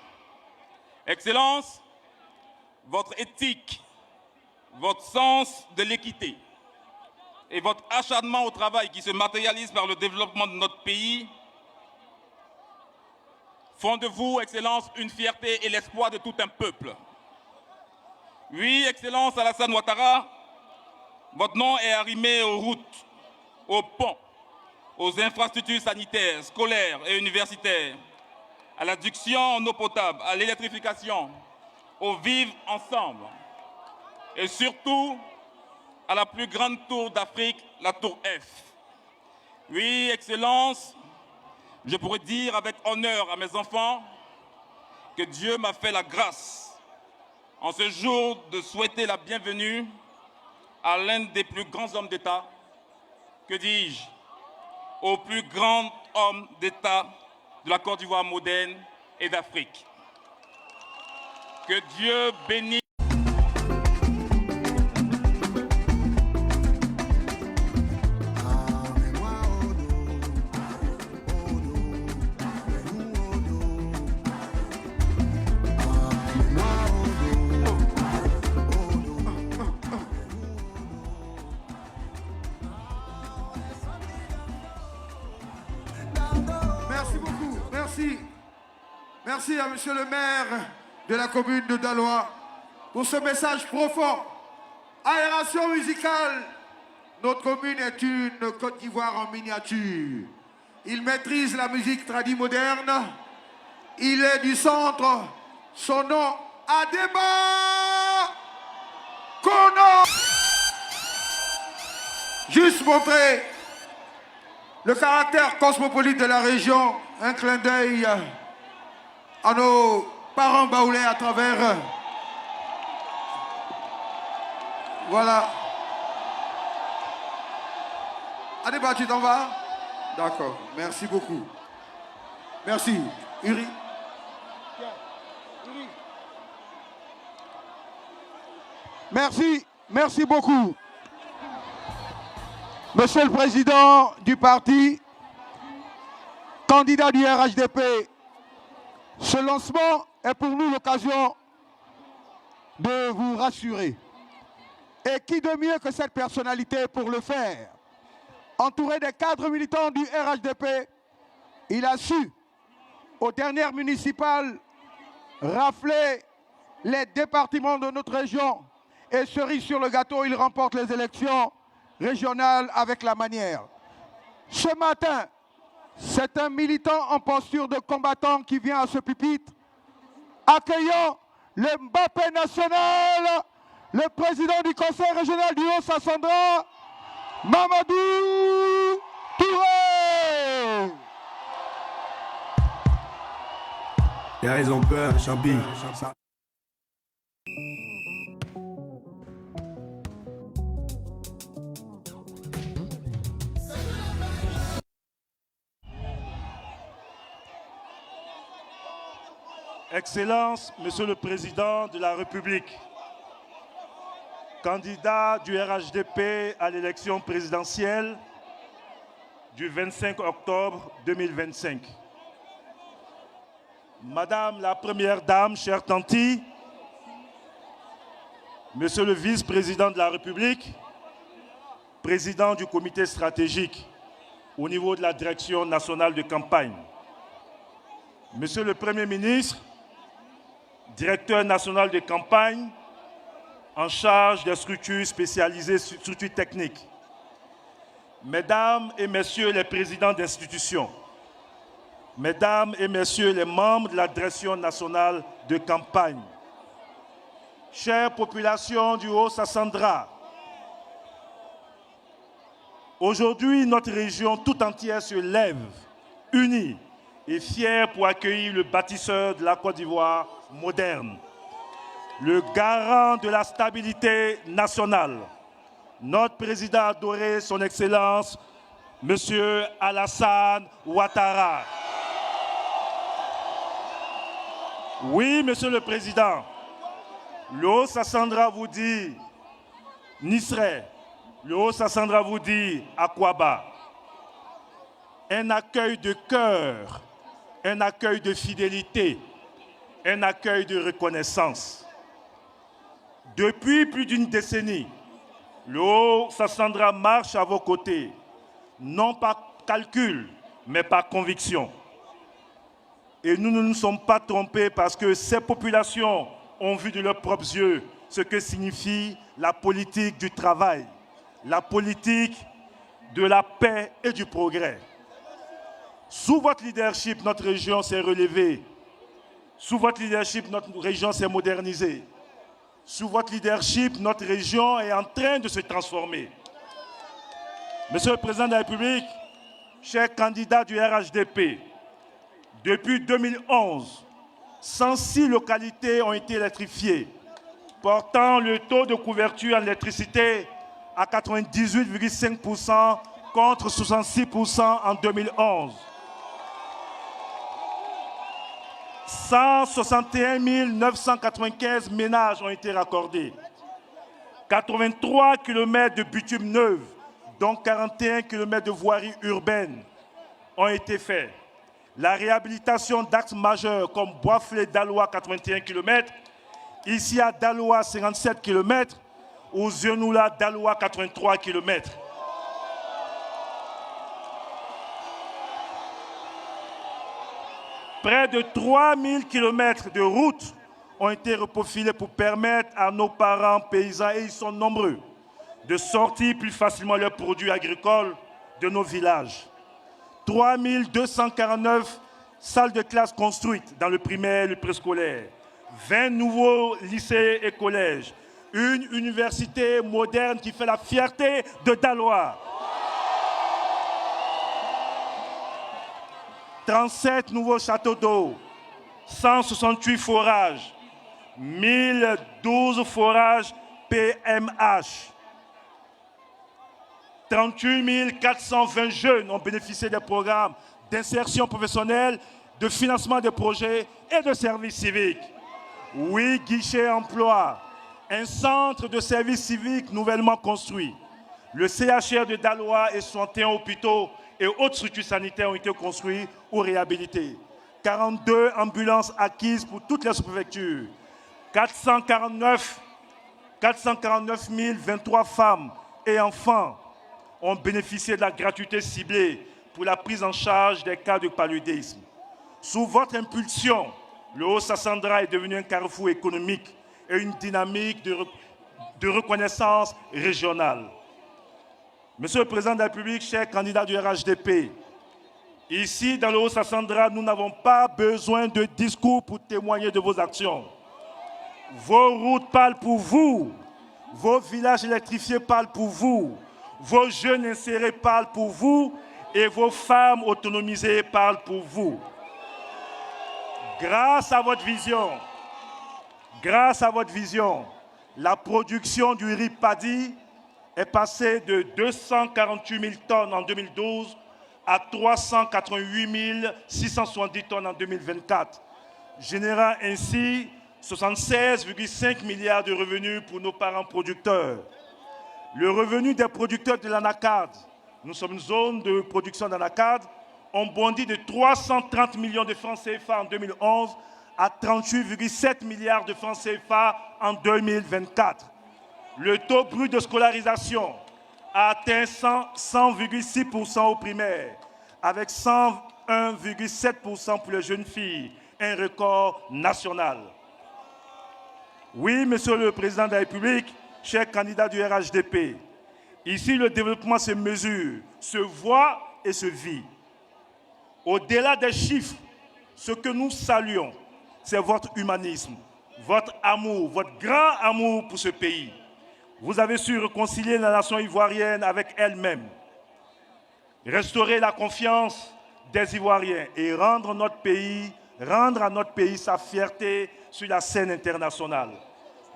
Excellence, votre éthique, votre sens de l'équité et votre acharnement au travail qui se matérialise par le développement de notre pays font de vous, Excellence, une fierté et l'espoir de tout un peuple. Oui, Excellence Alassane Ouattara, votre nom est arrimé aux routes, aux ponts, aux infrastructures sanitaires, scolaires et universitaires, à l'adduction en eau potable, à l'électrification, au vivre ensemble et surtout à la plus grande tour d'Afrique, la tour F. Oui, Excellence, je pourrais dire avec honneur à mes enfants que Dieu m'a fait la grâce en ce jour de souhaiter la bienvenue à l'un des plus grands hommes d'État, que dis-je, au plus grand homme d'État de la Côte d'Ivoire moderne et d'Afrique. Que Dieu bénisse. Merci beaucoup, merci. Merci à monsieur le maire de la commune de Daloa pour ce message profond. Aération musicale, notre commune est une Côte d'Ivoire en miniature. Il maîtrise la musique tradie moderne. Il est du centre. Son nom, Adeba Kono. Juste montrer le caractère cosmopolite de la région, un clin d'œil à nos parents baoulés à travers. Voilà. Adeba, tu t'en vas? D'accord, merci beaucoup. Merci. Uri. Merci, merci beaucoup. Monsieur le Président du parti, candidat du RHDP, ce lancement est pour nous l'occasion de vous rassurer. Et qui de mieux que cette personnalité pour le faire? Entouré des cadres militants du RHDP, il a su, aux dernières municipales, rafler les départements de notre région. Et cerise sur le gâteau, il remporte les élections régionales avec la manière. Ce matin, c'est un militant en posture de combattant qui vient à ce pupitre, accueillant le Mbappé national, le président du conseil régional du Haut-Sassandra, Mamadou Touré. Yeah, ils ont peur, Champi. Excellences, Monsieur le Président de la République, candidat du RHDP à l'élection présidentielle du 25 octobre 2025. Madame la Première Dame, chère Tanti, Monsieur le Vice-président de la République, Président du comité stratégique au niveau de la direction nationale de campagne, Monsieur le Premier ministre, Directeur national de campagne en charge des structures spécialisées, structures techniques, Mesdames et Messieurs les présidents d'institutions, Mesdames et Messieurs les membres de la direction nationale de campagne, chère population du Haut-Sassandra, aujourd'hui notre région tout entière se lève, unie et fière pour accueillir le bâtisseur de la Côte d'Ivoire moderne, le garant de la stabilité nationale, notre président adoré, son Excellence, Monsieur Alassane Ouattara. Oui, Monsieur le Président, le Haut-Sassandra vous dit Nisré, le Haut-Sassandra vous dit Akwaba. Un accueil de cœur, un accueil de fidélité, un accueil de reconnaissance. Depuis plus d'une décennie, le Haut-Sassandra marche à vos côtés, non par calcul, mais par conviction. Et nous ne nous sommes pas trompés parce que ces populations ont vu de leurs propres yeux ce que signifie la politique du travail, la politique de la paix et du progrès. Sous votre leadership, notre région s'est relevée. Sous votre leadership, notre région s'est modernisée. Sous votre leadership, notre région est en train de se transformer. Monsieur le Président de la République, chers candidats du RHDP, depuis 2011, 106 localités ont été électrifiées, portant le taux de couverture en électricité à 98,5% contre 66% en 2011. 161 995 ménages ont été raccordés. 83 km de bitume neuve, dont 41 km de voirie urbaine, ont été faits. La réhabilitation d'axes majeurs comme Boisflé-Daloa, 81 km, ici à Daloa, 57 km, ou Zenoula-Daloa, 83 km. Près de 3000 km de routes ont été reprofilés pour permettre à nos parents paysans, et ils sont nombreux, de sortir plus facilement leurs produits agricoles de nos villages. 3249 salles de classe construites dans le primaire et le préscolaire, 20 nouveaux lycées et collèges, une université moderne qui fait la fierté de Daloa. 37 nouveaux châteaux d'eau, 168 forages, 1012 forages PMH. 38 420 jeunes ont bénéficié des programmes d'insertion professionnelle, de financement de projets et de services civiques. 8 guichets emploi, un centre de services civiques nouvellement construit. Le CHR de Daloa et 61 hôpitaux et autres structures sanitaires ont été construits ou réhabilités. 42 ambulances acquises pour toutes les sous-préfectures. 449 023 femmes et enfants ont bénéficié de la gratuité ciblée pour la prise en charge des cas de paludisme. Sous votre impulsion, le Haut-Sassandra est devenu un carrefour économique et une dynamique de reconnaissance régionale. Monsieur le Président de la République, chers candidats du RHDP, ici dans le Haut-Sassandra, nous n'avons pas besoin de discours pour témoigner de vos actions. Vos routes parlent pour vous, vos villages électrifiés parlent pour vous, vos jeunes insérés parlent pour vous et vos femmes autonomisées parlent pour vous. Grâce à votre vision, la production du riz paddy est passée de 248 000 tonnes en 2012 à 388 670 tonnes en 2024, générant ainsi 76,5 milliards de revenus pour nos parents producteurs. Le revenu des producteurs de l'anacarde, nous sommes une zone de production d'anacarde, ont bondi de 330 millions de francs CFA en 2011 à 38,7 milliards de francs CFA en 2024. Le taux brut de scolarisation a atteint 100,6% au primaire, avec 101,7% pour les jeunes filles, un record national. Oui, Monsieur le Président de la République, chers candidats du RHDP, ici le développement se mesure, se voit et se vit. Au-delà des chiffres, ce que nous saluons, c'est votre humanisme, votre amour, votre grand amour pour ce pays. Vous avez su réconcilier la nation ivoirienne avec elle-même, restaurer la confiance des Ivoiriens et rendre à notre pays sa fierté sur la scène internationale.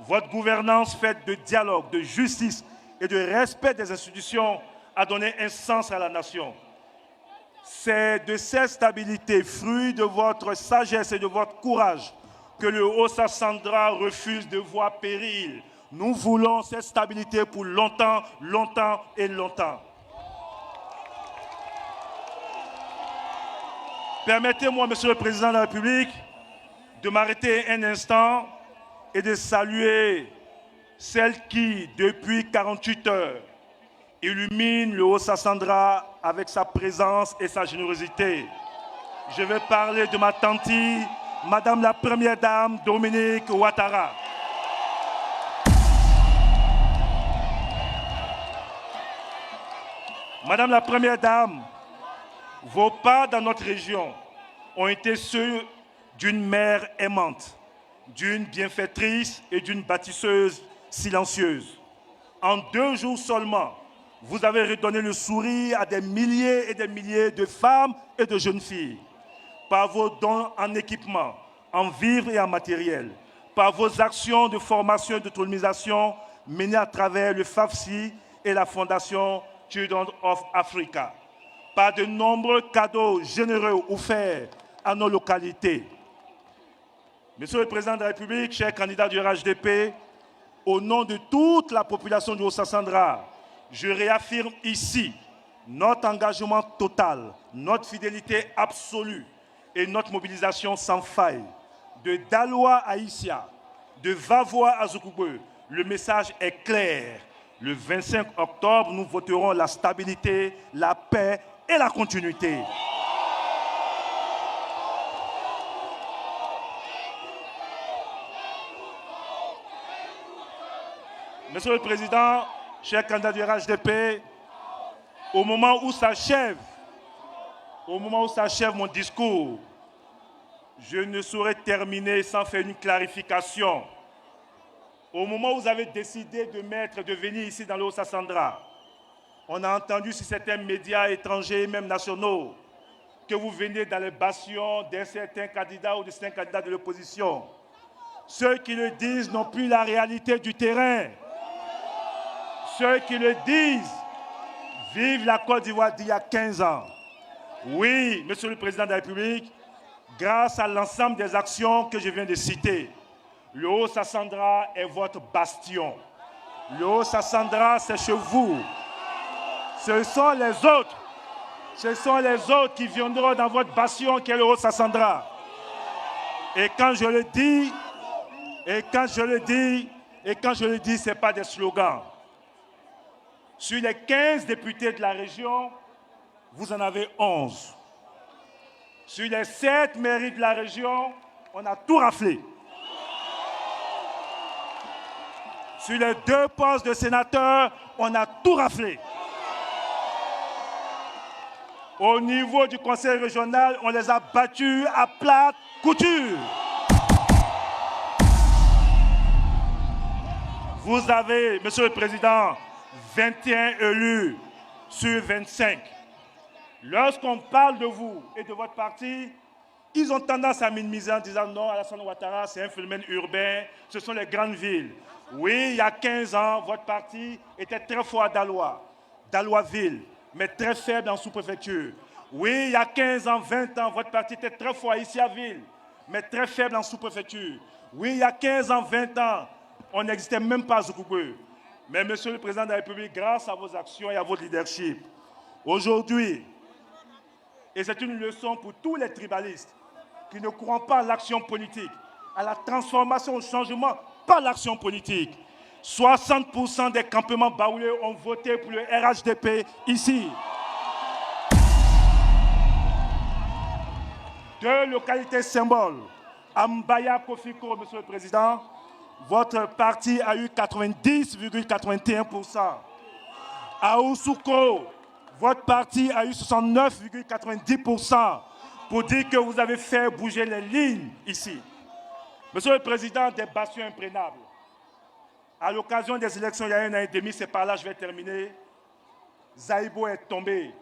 Votre gouvernance faite de dialogue, de justice et de respect des institutions a donné un sens à la nation. C'est de cette stabilité, fruit de votre sagesse et de votre courage, que le Haut-Sassandra refuse de voir périr. Nous voulons cette stabilité pour longtemps, longtemps et longtemps. Permettez-moi, Monsieur le Président de la République, de m'arrêter un instant et de saluer celle qui, depuis 48 heures, illumine le Haut-Sassandra avec sa présence et sa générosité. Je vais parler de ma tante, Madame la Première Dame Dominique Ouattara. Madame la Première Dame, vos pas dans notre région ont été ceux d'une mère aimante, d'une bienfaitrice et d'une bâtisseuse silencieuse. En 2 jours seulement, vous avez redonné le sourire à des milliers et des milliers de femmes et de jeunes filles. Par vos dons en équipement, en vivres et en matériel, par vos actions de formation et d'autonomisation menées à travers le FAFSI et la Fondation Children of Africa, par de nombreux cadeaux généreux offerts à nos localités. Monsieur le Président de la République, chers candidats du RHDP, au nom de toute la population du Haut-Sassandra, je réaffirme ici notre engagement total, notre fidélité absolue et notre mobilisation sans faille. De Daloa à Issia, de Vavois à Zoukoubeu, le message est clair. Le 25 octobre, nous voterons la stabilité, la paix et la continuité. Monsieur le Président, chers candidats du RHDP, au moment où s'achève mon discours, je ne saurais terminer sans faire une clarification. Au moment où vous avez décidé de venir ici dans le Haut-Sassandra, on a entendu sur certains médias étrangers, même nationaux, que vous venez dans les bastions d'un certain candidat ou de certains candidats de l'opposition. Ceux qui le disent n'ont plus la réalité du terrain. Ceux qui le disent vivent la Côte d'Ivoire d'il y a 15 ans. Oui, Monsieur le Président de la République, grâce à l'ensemble des actions que je viens de citer, le Haut-Sassandra est votre bastion. Le Haut-Sassandra, c'est chez vous. Ce sont les autres qui viendront dans votre bastion qui est le Haut-Sassandra. Et quand je le dis, ce n'est pas des slogans. Sur les 15 députés de la région, vous en avez 11. Sur les 7 mairies de la région, on a tout raflé. Sur les 2 postes de sénateurs, on a tout raflé. Au niveau du conseil régional, on les a battus à plate couture. Vous avez, Monsieur le Président, 21 élus sur 25. Lorsqu'on parle de vous et de votre parti, ils ont tendance à minimiser en disant non, Alassane Ouattara, c'est un phénomène urbain, ce sont les grandes villes. Oui, il y a 15 ans, votre parti était très fort à Daloa-Ville, mais très faible en sous-préfecture. Oui, il y a 15 ans, 20 ans, votre parti était très fort à Issia-Ville, mais très faible en sous-préfecture. Oui, il y a 15 ans, 20 ans, on n'existait même pas à Zoukougwe. Mais Monsieur le Président de la République, grâce à vos actions et à votre leadership, aujourd'hui, et c'est une leçon pour tous les tribalistes qui ne croient pas à l'action politique, à la transformation, au changement, pas l'action politique. 60% des campements baoulés ont voté pour le RHDP ici. 2 localités symboles. Ambaya Kofiko, Monsieur le Président, votre parti a eu 90,81%. À Oussouko, votre parti a eu 69,90% pour dire que vous avez fait bouger les lignes ici. Monsieur le Président, des bastions imprénables. À l'occasion des élections il y a 1 an et demi, c'est par là que je vais terminer. Zaïbo est tombé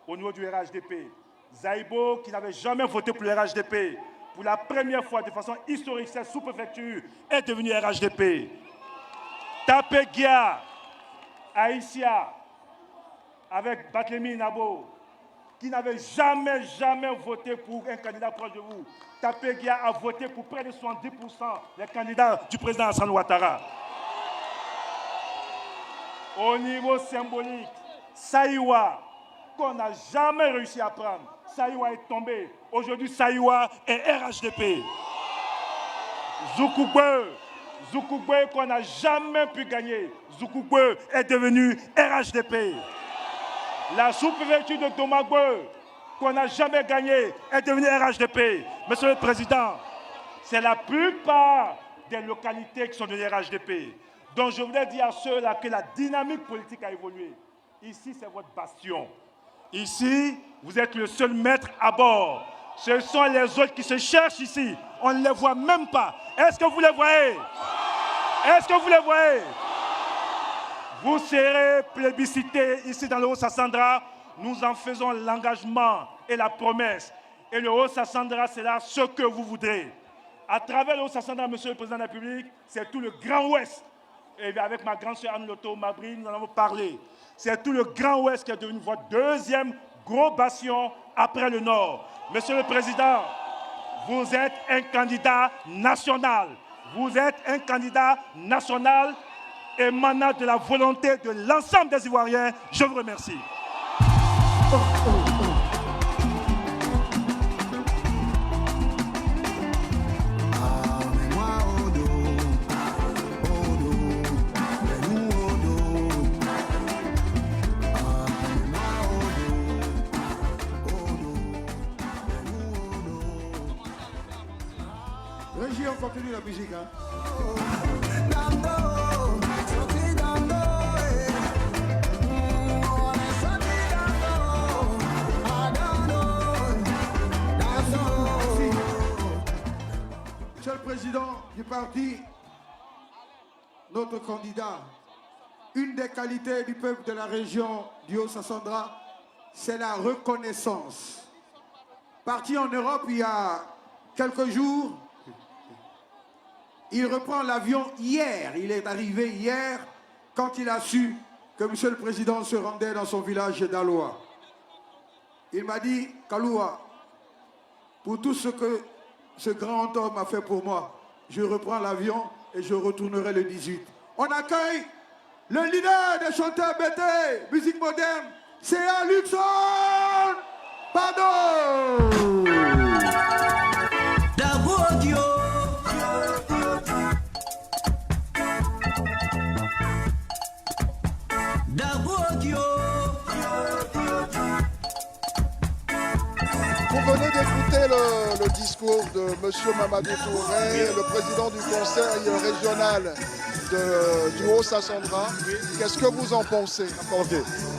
au niveau du RHDP. Zaïbo, qui n'avait jamais voté pour le RHDP, pour la première fois de façon historique, cette sous-préfecture est devenue RHDP. Tapegia, Aïssia, avec Batlemi Nabo, qui n'avait jamais voté pour un candidat proche de vous. Tapegia a voté pour près de 70% des candidats du président Alassane Ouattara. Au niveau symbolique, Saïwa, qu'on n'a jamais réussi à prendre, Saïwa est tombé. Aujourd'hui, Saïwa est RHDP. Zoukougwe, qu'on n'a jamais pu gagner, Zoukougwe est devenu RHDP. La sous-préfecture de Domagwe, qu'on n'a jamais gagné, est devenue RHDP. Monsieur le Président, c'est la plupart des localités qui sont devenues RHDP. Donc je voulais dire à ceux-là que la dynamique politique a évolué. Ici, c'est votre bastion. Ici, vous êtes le seul maître à bord. Ce sont les autres qui se cherchent ici. On ne les voit même pas. Est-ce que vous les voyez? Est-ce que vous les voyez? Vous serez plébiscité ici dans le Haut-Sassandra. Nous en faisons l'engagement et la promesse. Et le Haut-Sassandra, c'est là ce que vous voudrez. À travers le Haut-Sassandra, Monsieur le Président de la République, c'est tout le Grand Ouest. Et avec ma grande sœur Anne Loto Mabri, nous en avons parlé. C'est tout le Grand Ouest qui est devenu votre deuxième gros bastion après le Nord. Monsieur le Président, vous êtes un candidat national. Vous êtes un candidat national émanant de la volonté de l'ensemble des Ivoiriens. Je vous remercie. Régie, on continue la musique. Hein. Monsieur le Président du parti, notre candidat, une des qualités du peuple de la région du Haut-Sassandra, c'est la reconnaissance. Parti en Europe il y a quelques jours, il reprend l'avion hier. Il est arrivé hier quand il a su que M. le Président se rendait dans son village d'Aloa. Il m'a dit, Kaloua, pour tout ce que ce grand homme a fait pour moi, je reprends l'avion et je retournerai le 18. On accueille le leader des chanteurs BT, musique moderne, C.A. Luxon. Pardon. Vous venez d'écouter le discours de M. Mamadou Touré, le président du conseil régional du Haut-Sassandra. Qu'est-ce que vous en pensez?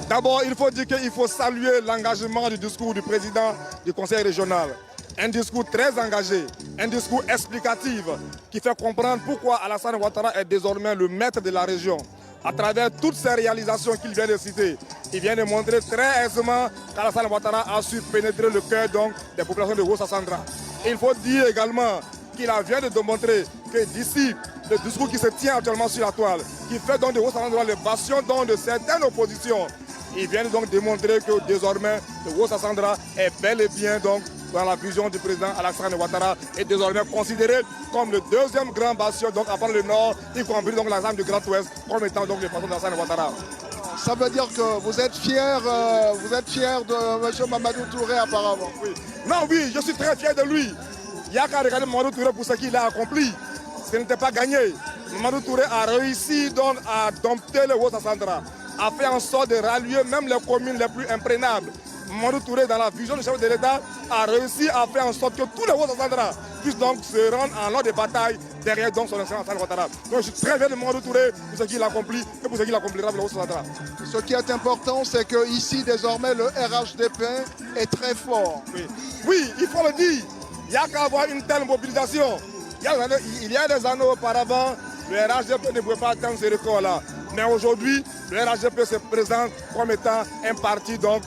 D'abord, il faut dire qu'il faut saluer l'engagement du discours du président du conseil régional. Un discours très engagé, un discours explicatif qui fait comprendre pourquoi Alassane Ouattara est désormais le maître de la région. À travers toutes ces réalisations qu'il vient de citer, il vient de montrer très aisément qu'Alassane Ouattara a su pénétrer le cœur donc, des populations de Haut-Sassandra. Il faut dire également qu'il vient de démontrer que d'ici le discours qui se tient actuellement sur la toile, qui fait donc de Haut-Sassandra le bastion donc, de certaines oppositions, il vient donc démontrer que désormais le Haut-Sassandra est bel et bien donc dans la vision du président Alassane Ouattara, est désormais considéré comme le deuxième grand bastion, donc avant le Nord, y compris donc la zone du Grand Ouest, comme étant donc le patron d'Alassane Ouattara. Ça veut dire que vous êtes fier de M. Mamadou Touré apparemment. Oui. Non, oui, je suis très fier de lui. Il n'y a qu'à regarder Mamadou Touré pour ce qu'il a accompli. Ce n'était pas gagné. Mamadou Touré a réussi donc à dompter le Haut-Sassandra, a fait en sorte de rallier même les communes les plus imprénables. Mamadou Touré, dans la vision du chef de l'État, a réussi à faire en sorte que tous les Haut-Sassandra puissent donc se rendre en ordre de bataille derrière donc son excellence Alassane Ouattara. Donc je suis très fier de Mamadou Touré pour ce qu'il a accompli et pour ce qu'il accomplira pour le Haut-Sassandra. Ce qui est important, c'est que ici désormais le RHDP est très fort. Oui, oui, il faut le dire. Il n'y a qu'à avoir une telle mobilisation. Il y a des années auparavant, le RHDP ne pouvait pas atteindre ce record-là. Mais aujourd'hui, le RHDP se présente comme étant un parti donc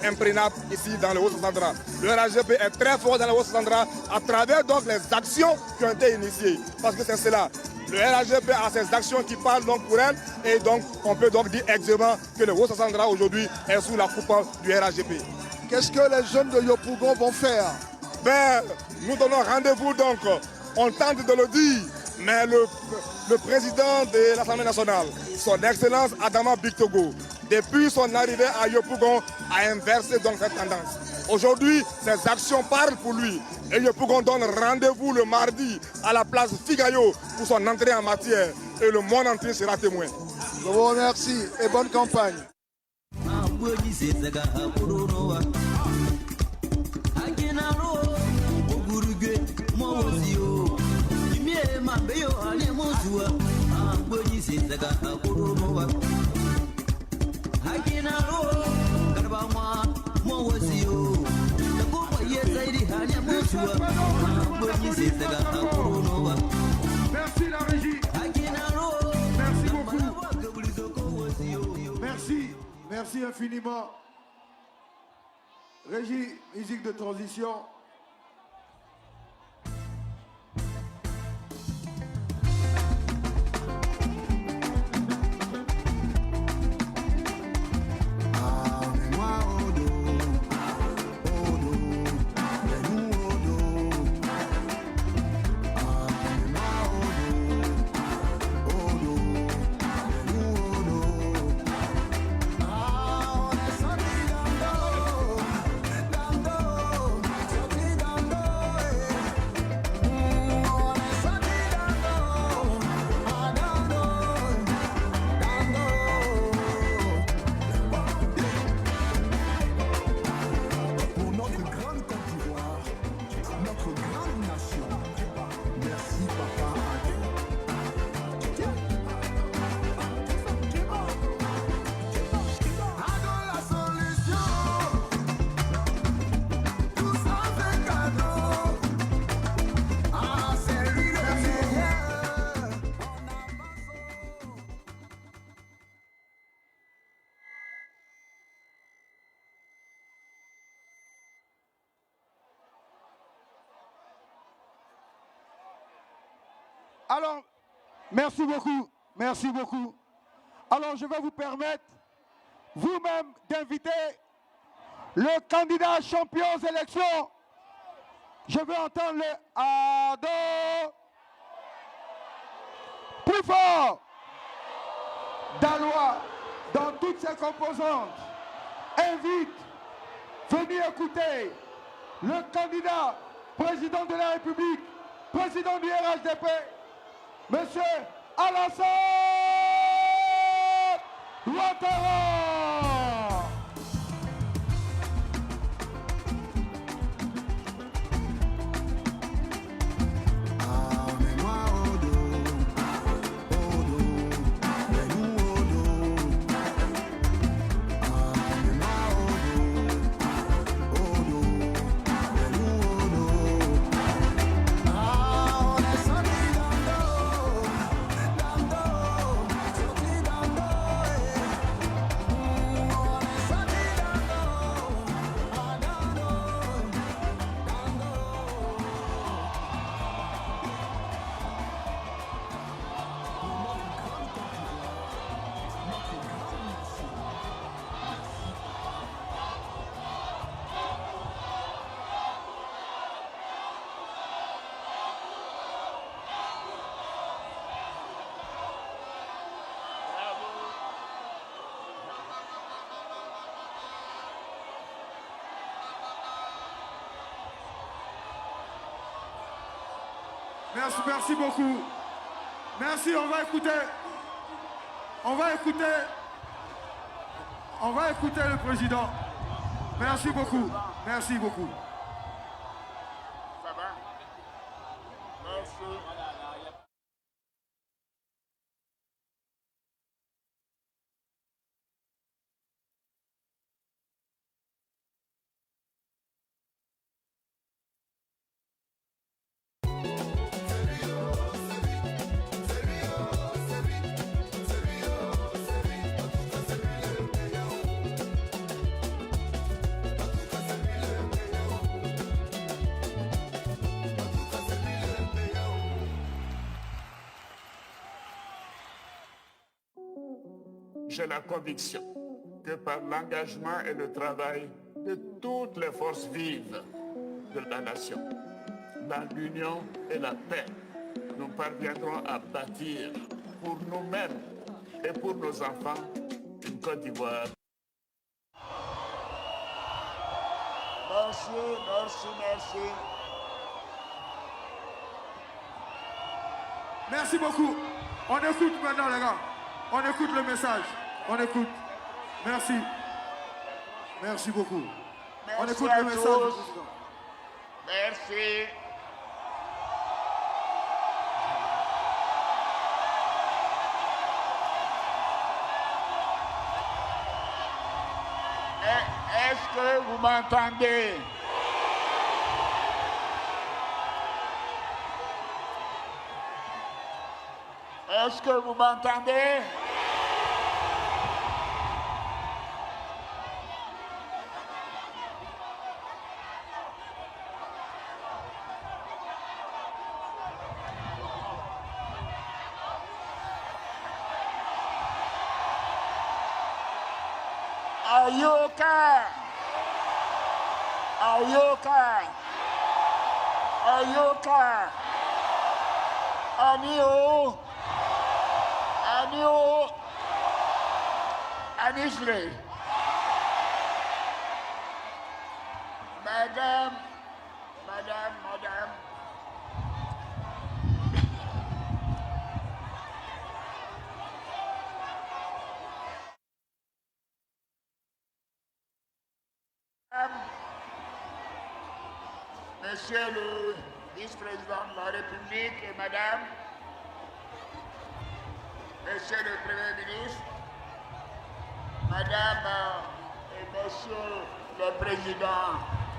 imprégnable ici dans le Haut-Sassandra. Le RHDP est très fort dans le Haut-Sassandra à travers donc les actions qui ont été initiées. Parce que c'est cela. Le RHDP a ses actions qui parlent donc pour elle et donc on peut donc dire exactement que le Haut-Sassandra aujourd'hui est sous la coupe du RHDP. Qu'est-ce que les jeunes de Yopougon vont faire? Ben, nous donnons rendez-vous donc, on tente de le dire, mais le président de l'Assemblée nationale, son Excellence Adama Bictogo, depuis son arrivée à Yopougon, a inversé donc cette tendance. Aujourd'hui, ses actions parlent pour lui. Et Yopougon donne rendez-vous le mardi à la place Figayo pour son entrée en matière. Et le monde entier sera témoin. Je vous remercie et bonne campagne. Merci la régie. Merci beaucoup. Merci infiniment. Régie, musique de transition. Alors, merci beaucoup, merci beaucoup. Alors, je vais vous permettre vous-même d'inviter le candidat champion aux élections. Je veux entendre le Ado. Plus fort. Dalois, dans toutes ses composantes, invite, venez écouter le candidat président de la République, président du RHDP, Monsieur Alassane Ouattara. Merci beaucoup. Merci, on va écouter le président. Merci beaucoup. Merci beaucoup. Ça va? Merci. J'ai la conviction que par l'engagement et le travail de toutes les forces vives de la nation, dans l'union et la paix, nous parviendrons à bâtir pour nous-mêmes et pour nos enfants une Côte d'Ivoire. Merci, merci, merci. Merci beaucoup. On écoute maintenant, les gars. On écoute le message. On écoute. Merci. Merci beaucoup. Merci on écoute à le message. tous. Merci. Est-ce que vous m'entendez? Est-ce que vous m'entendez? Ayoka! Ayoka! Ayoka! Anio! Anio! Anisle! Madame! Monsieur le vice-président de la République et Madame, Monsieur le Premier ministre, Madame et Monsieur le Président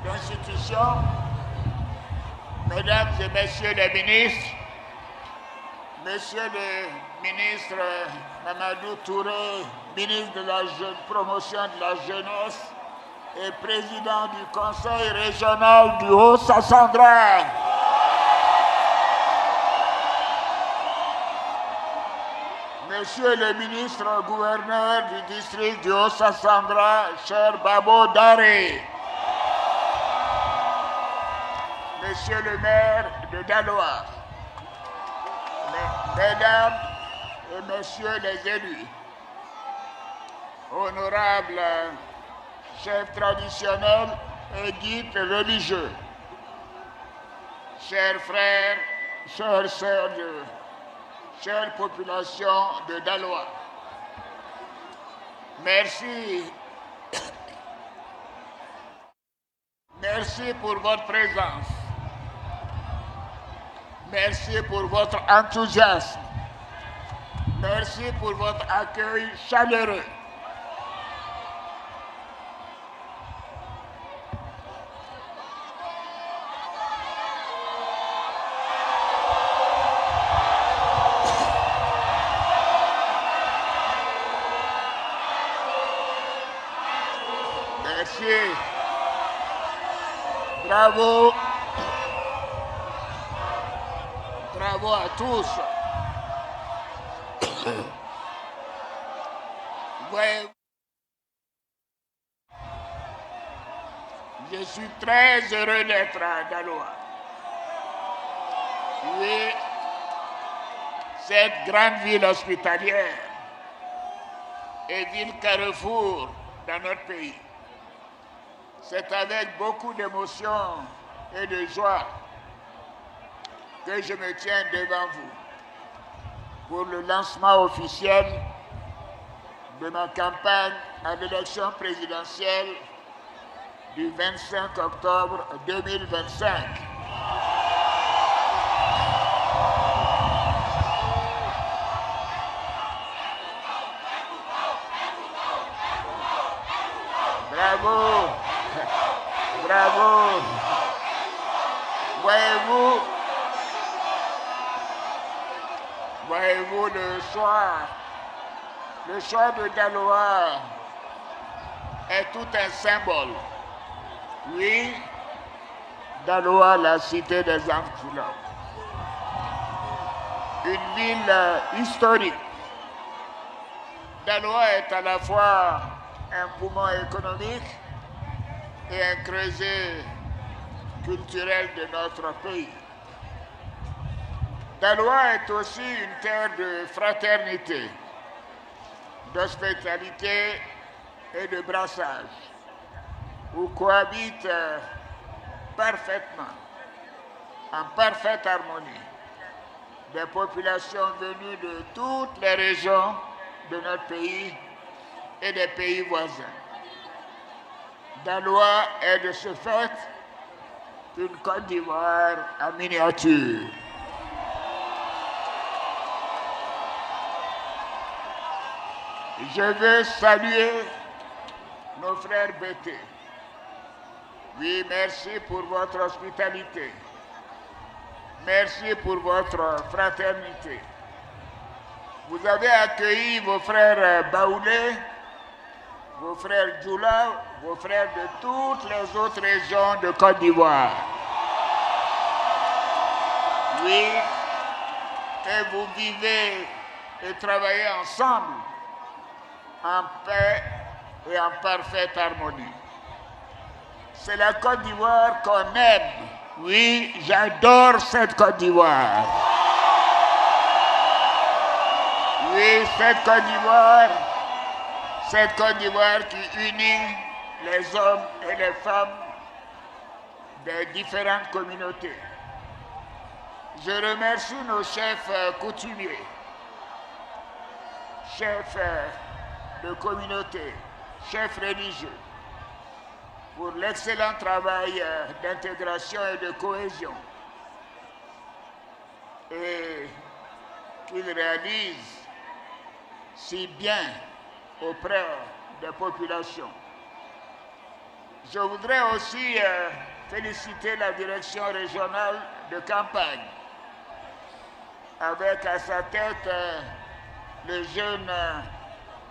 d'institution, Mesdames et Messieurs les ministres, Monsieur le ministre Mamadou Touré, ministre de la promotion de la jeunesse, et président du Conseil régional du Haut-Sassandra. Monsieur le ministre gouverneur du district du Haut-Sassandra, cher Babo Daré. Monsieur le maire de Daloa. Mesdames et messieurs les élus, honorables chefs traditionnels et guides religieux, chers frères, chères sœurs, chère population de Daloa, merci. Merci pour votre présence. Merci pour votre enthousiasme. Merci pour votre accueil chaleureux. Merci. Bravo. Bravo à tous. Ouais. Je suis très heureux d'être à Daloa. Oui, cette grande ville hospitalière et ville carrefour dans notre pays. C'est avec beaucoup d'émotion et de joie que je me tiens devant vous pour le lancement officiel de ma campagne à l'élection présidentielle du 25 octobre 2025. Bravo, bravo. Voyez-vous le choix de Daloa est tout un symbole. Oui, Daloa, la cité des antilopes. Une ville historique. Daloa est à la fois un poumon économique et un creuset culturel de notre pays. Daloa est aussi une terre de fraternité, d'hospitalité et de brassage, où cohabitent parfaitement, en parfaite harmonie, des populations venues de toutes les régions de notre pays et des pays voisins. Daloa est de ce fait une Côte d'Ivoire en miniature. Je veux saluer nos frères Bété. Oui, merci pour votre hospitalité. Merci pour votre fraternité. Vous avez accueilli vos frères Baoulé, vos frères Djoula, vos frères de toutes les autres régions de Côte d'Ivoire. Oui, et vous vivez et travaillez ensemble en paix et en parfaite harmonie. C'est la Côte d'Ivoire qu'on aime. Oui, j'adore cette Côte d'Ivoire. Oui, cette Côte d'Ivoire qui unit les hommes et les femmes des différentes communautés. Je remercie nos chefs coutumiers, chefs de communauté, chefs religieux, pour l'excellent travail d'intégration et de cohésion et qu'ils réalisent si bien auprès des populations. Je voudrais aussi féliciter la direction régionale de campagne, avec à sa tête le jeune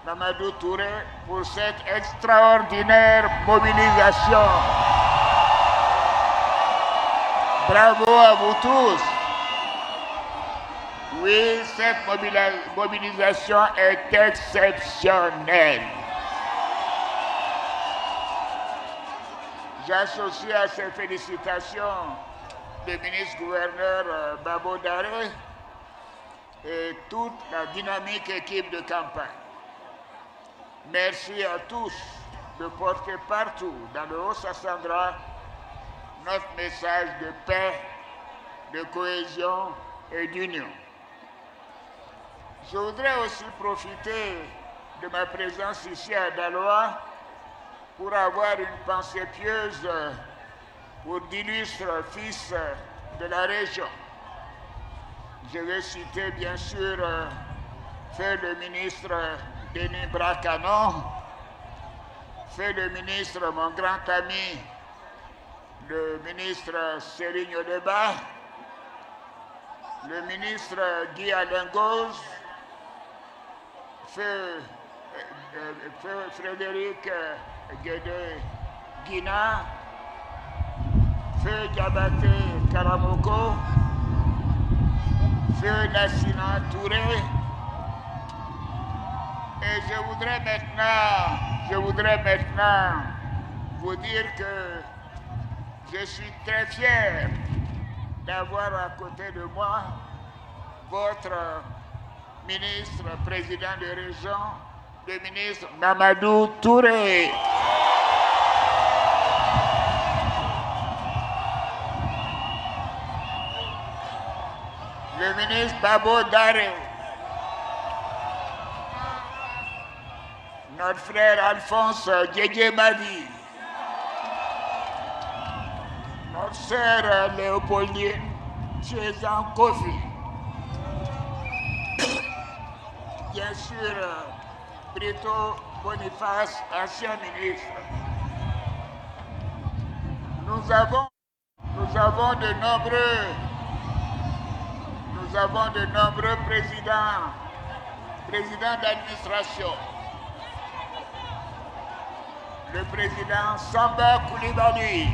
Mamadou Touré, pour cette extraordinaire mobilisation. Bravo à vous tous. Oui, cette mobilisation est exceptionnelle. J'associe à ces félicitations le ministre-gouverneur Babo Daré et toute la dynamique équipe de campagne. Merci à tous de porter partout dans le Haut-Sassandra notre message de paix, de cohésion et d'union. Je voudrais aussi profiter de ma présence ici à Daloa pour avoir une pensée pieuse pour d'illustres fils de la région. Je vais citer bien sûr feu le ministre Denis Bracano, feu le ministre, mon grand ami, le ministre Serigne Odeba, le ministre Guy Alengos, feu Frédéric Guédé Guina, feu Diabaté Karamoko, feu Nassina Touré. Et je voudrais maintenant vous dire que je suis très fier d'avoir à côté de moi votre ministre, président de région, le ministre Mamadou Touré. ministre Babo Dare, notre frère Alphonse Djedje Madi, notre sœur Léopoldine Chezan Kofi, bien sûr Brito Boniface, ancien ministre. Nous avons de nombreux présidents d'administration. Le président Samba Koulibaly,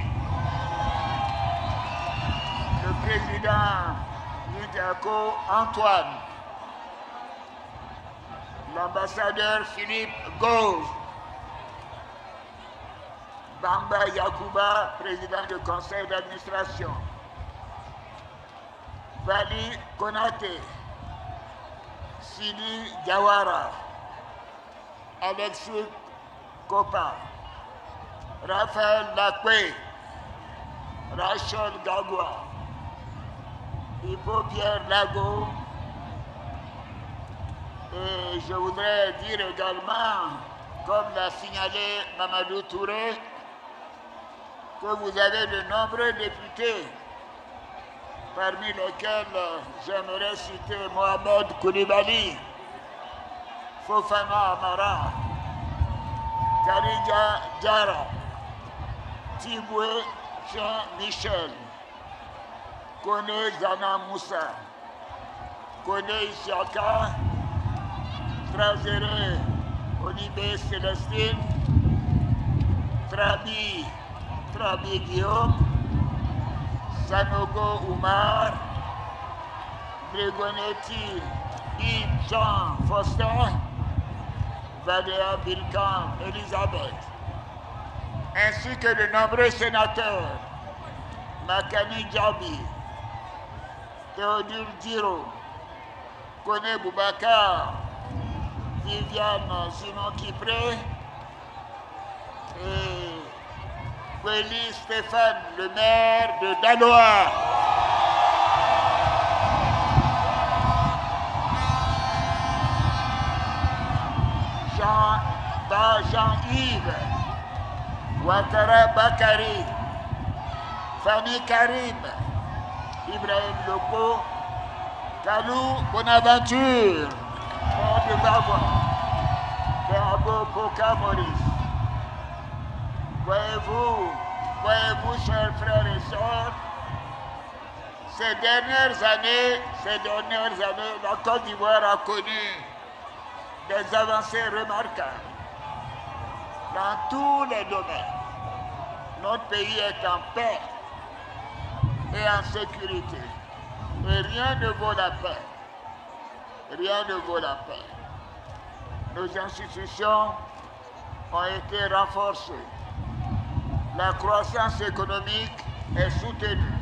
le président Nidiako Antoine, l'ambassadeur Philippe Gauze, Bamba Yakuba, président du conseil d'administration, Vali Konate, Sidi Diawara, Alexis Kopa, Raphaël Lacoué, Rachel Gagua, Hippo Pierre Lago, et je voudrais dire également, comme l'a signalé Mamadou Touré, que vous avez de nombreux députés, parmi lesquels j'aimerais citer Mohamed Koulibaly, Fofana Amara, Karija Diara, Tiboué Jean-Michel, Kone Zana Moussa, Kone Isiaka, Trazere Onibé Célestine, Trabi Guillaume, Sanogo Oumar, Bregonetti Bib Jean Faustin, Valéa Bilkan Elisabeth, ainsi que de nombreux sénateurs, Makani Djabi, Théodule Diro, Kone Boubacar, Viviane Simon-Kipré et Kweli Stéphane, le maire de Daloa. Jean-Yves, Ouattara Bakari, Fanny Karim, Ibrahim Lopo, Kalou Bonaventure, de Bavois, Berbo Poka Maurice. Voyez-vous, chers frères et sœurs, ces dernières années, la Côte d'Ivoire a connu des avancées remarquables dans tous les domaines. Notre pays est en paix et en sécurité. Et rien ne vaut la paix. Rien ne vaut la paix. Nos institutions ont été renforcées. La croissance économique est soutenue.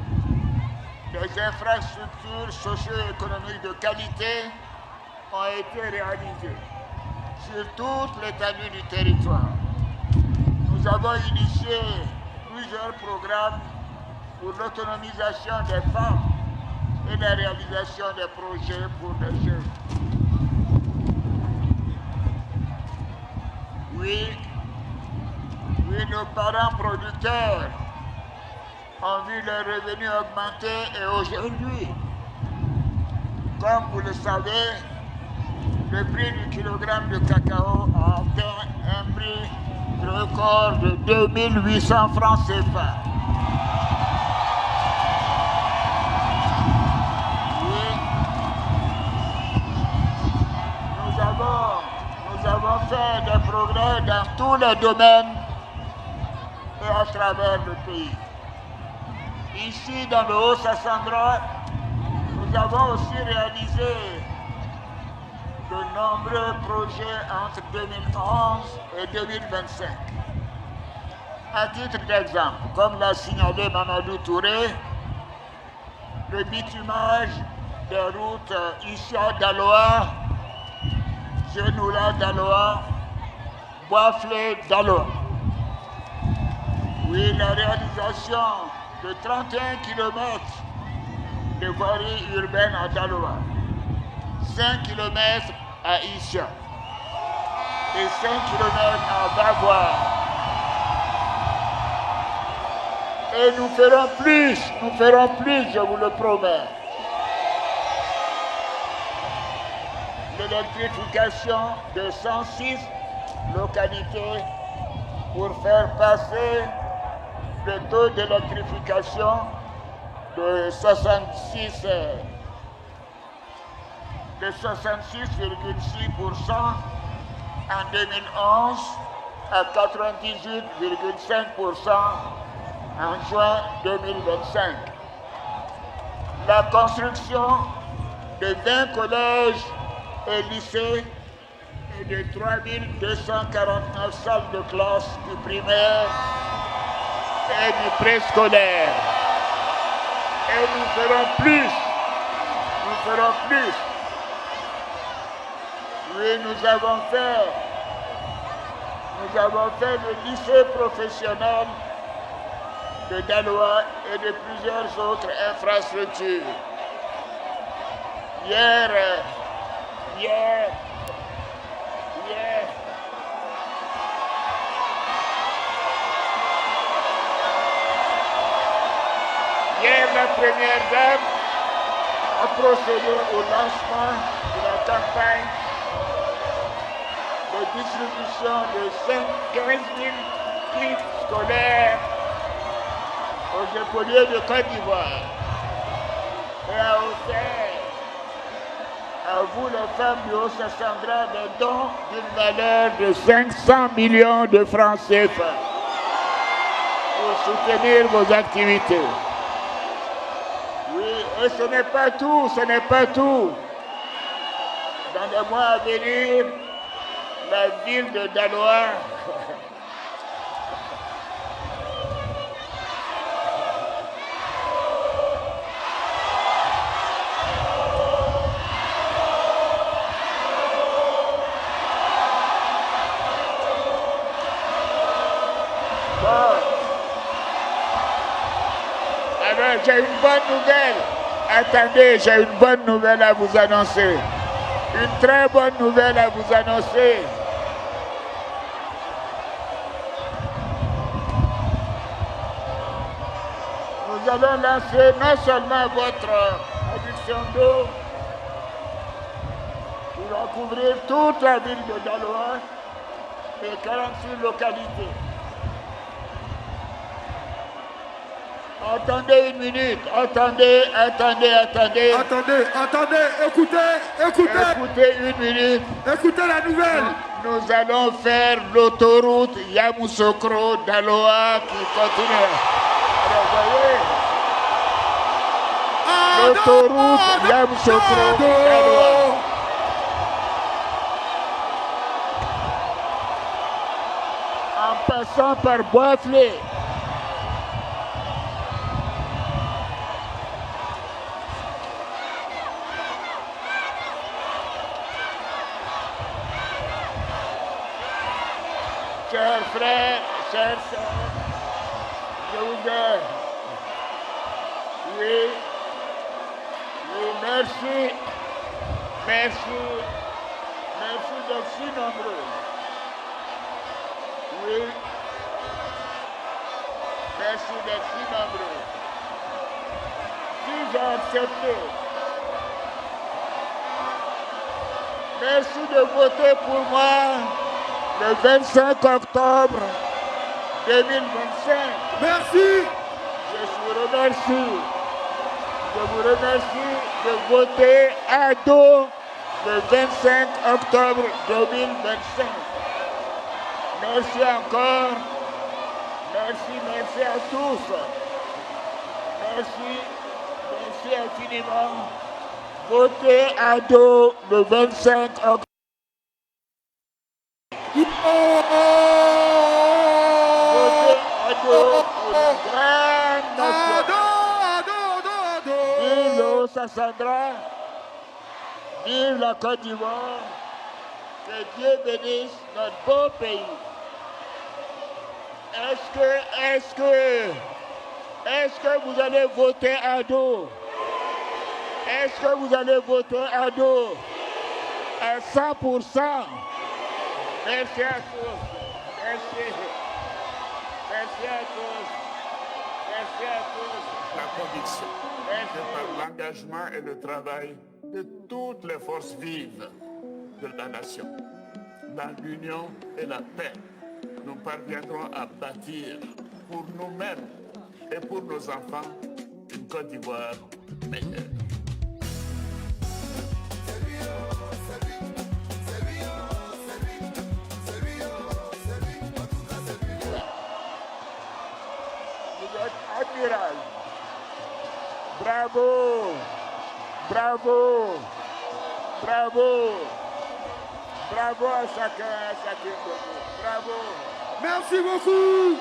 Des infrastructures socio-économiques de qualité ont été réalisées sur toute l'étendue du territoire. Nous avons initié plusieurs programmes pour l'autonomisation des femmes et la réalisation des projets pour les jeunes. Oui, nos parents producteurs ont vu leurs revenus augmenter et aujourd'hui, comme vous le savez, le prix du kilogramme de cacao a atteint un prix record de 2800 francs CFA. Nous avons fait des progrès dans tous les domaines et à travers le pays. Ici, dans le Haut-Sassandra, nous avons aussi réalisé de nombreux projets entre 2011 et 2025. À titre d'exemple, comme l'a signalé Mamadou Touré, le bitumage des routes Issa-Daloa, Genoula-Daloa, Boisflé-Daloa. Oui, la réalisation de 31 km de voirie urbaine à Daloa, 5 km à Issia et 5 km à Bavois. Et nous ferons plus, je vous le promets. L'électrification de 106 localités pour faire passer le taux d'électrification de 66,6% en 2011 à 98,5% en juin 2025. La construction de 20 collèges et lycées et de 3249 salles de classe du primaire et du préscolaire. Et nous ferons plus. Oui, nous avons fait le lycée professionnel de Daloa et de plusieurs autres infrastructures. Hier, la première dame a procédé au lancement de la campagne de distribution de 15 000 kits scolaires aux écoliers de Côte d'Ivoire. Et a offert à vous, les femmes du Haut-Sassandra, des dons d'une valeur de 500 millions de francs CFA pour soutenir vos activités. Oui, et ce n'est pas tout. Dans les mois à venir, la ville de Daloa j'ai une bonne nouvelle. Attendez, j'ai une bonne nouvelle à vous annoncer. Une très bonne nouvelle à vous annoncer. Nous allons lancer non seulement votre adduction d'eau qui va couvrir toute la ville de Daloa et 46 localités. Attendez une minute, attendez, écoutez une minute. Écoutez la nouvelle. Nous allons faire l'autoroute Yamoussoukro Daloa qui continue. L'autoroute Yamoussoukro Daloa. En passant par Boisflé. Chers frères, chers sœurs, je vous aime. Oui, merci d'être si nombreux. Oui, merci d'être si nombreux. Si j'ai accepté, merci de voter pour moi le 25 octobre 2025. Merci. Je vous remercie de voter à dos le 25 octobre 2025. Merci encore. Merci à tous. Merci infiniment. Votez à dos le 25 octobre. Vive le Haut-Sassandra, vive la Côte d'Ivoire, que Dieu bénisse notre beau pays. Est-ce que vous allez voter à dos? Est-ce que vous allez voter à dos à 100%? Merci à tous. Merci. Merci à tous. Merci à tous. La conviction par l'engagement et le travail de toutes les forces vives de la nation. Dans l'union et la paix, nous parviendrons à bâtir pour nous-mêmes et pour nos enfants une Côte d'Ivoire meilleure. Admirable. Bravo, bravo, bravo, bravo à chacun, à chacune de vous. Bravo. Merci beaucoup.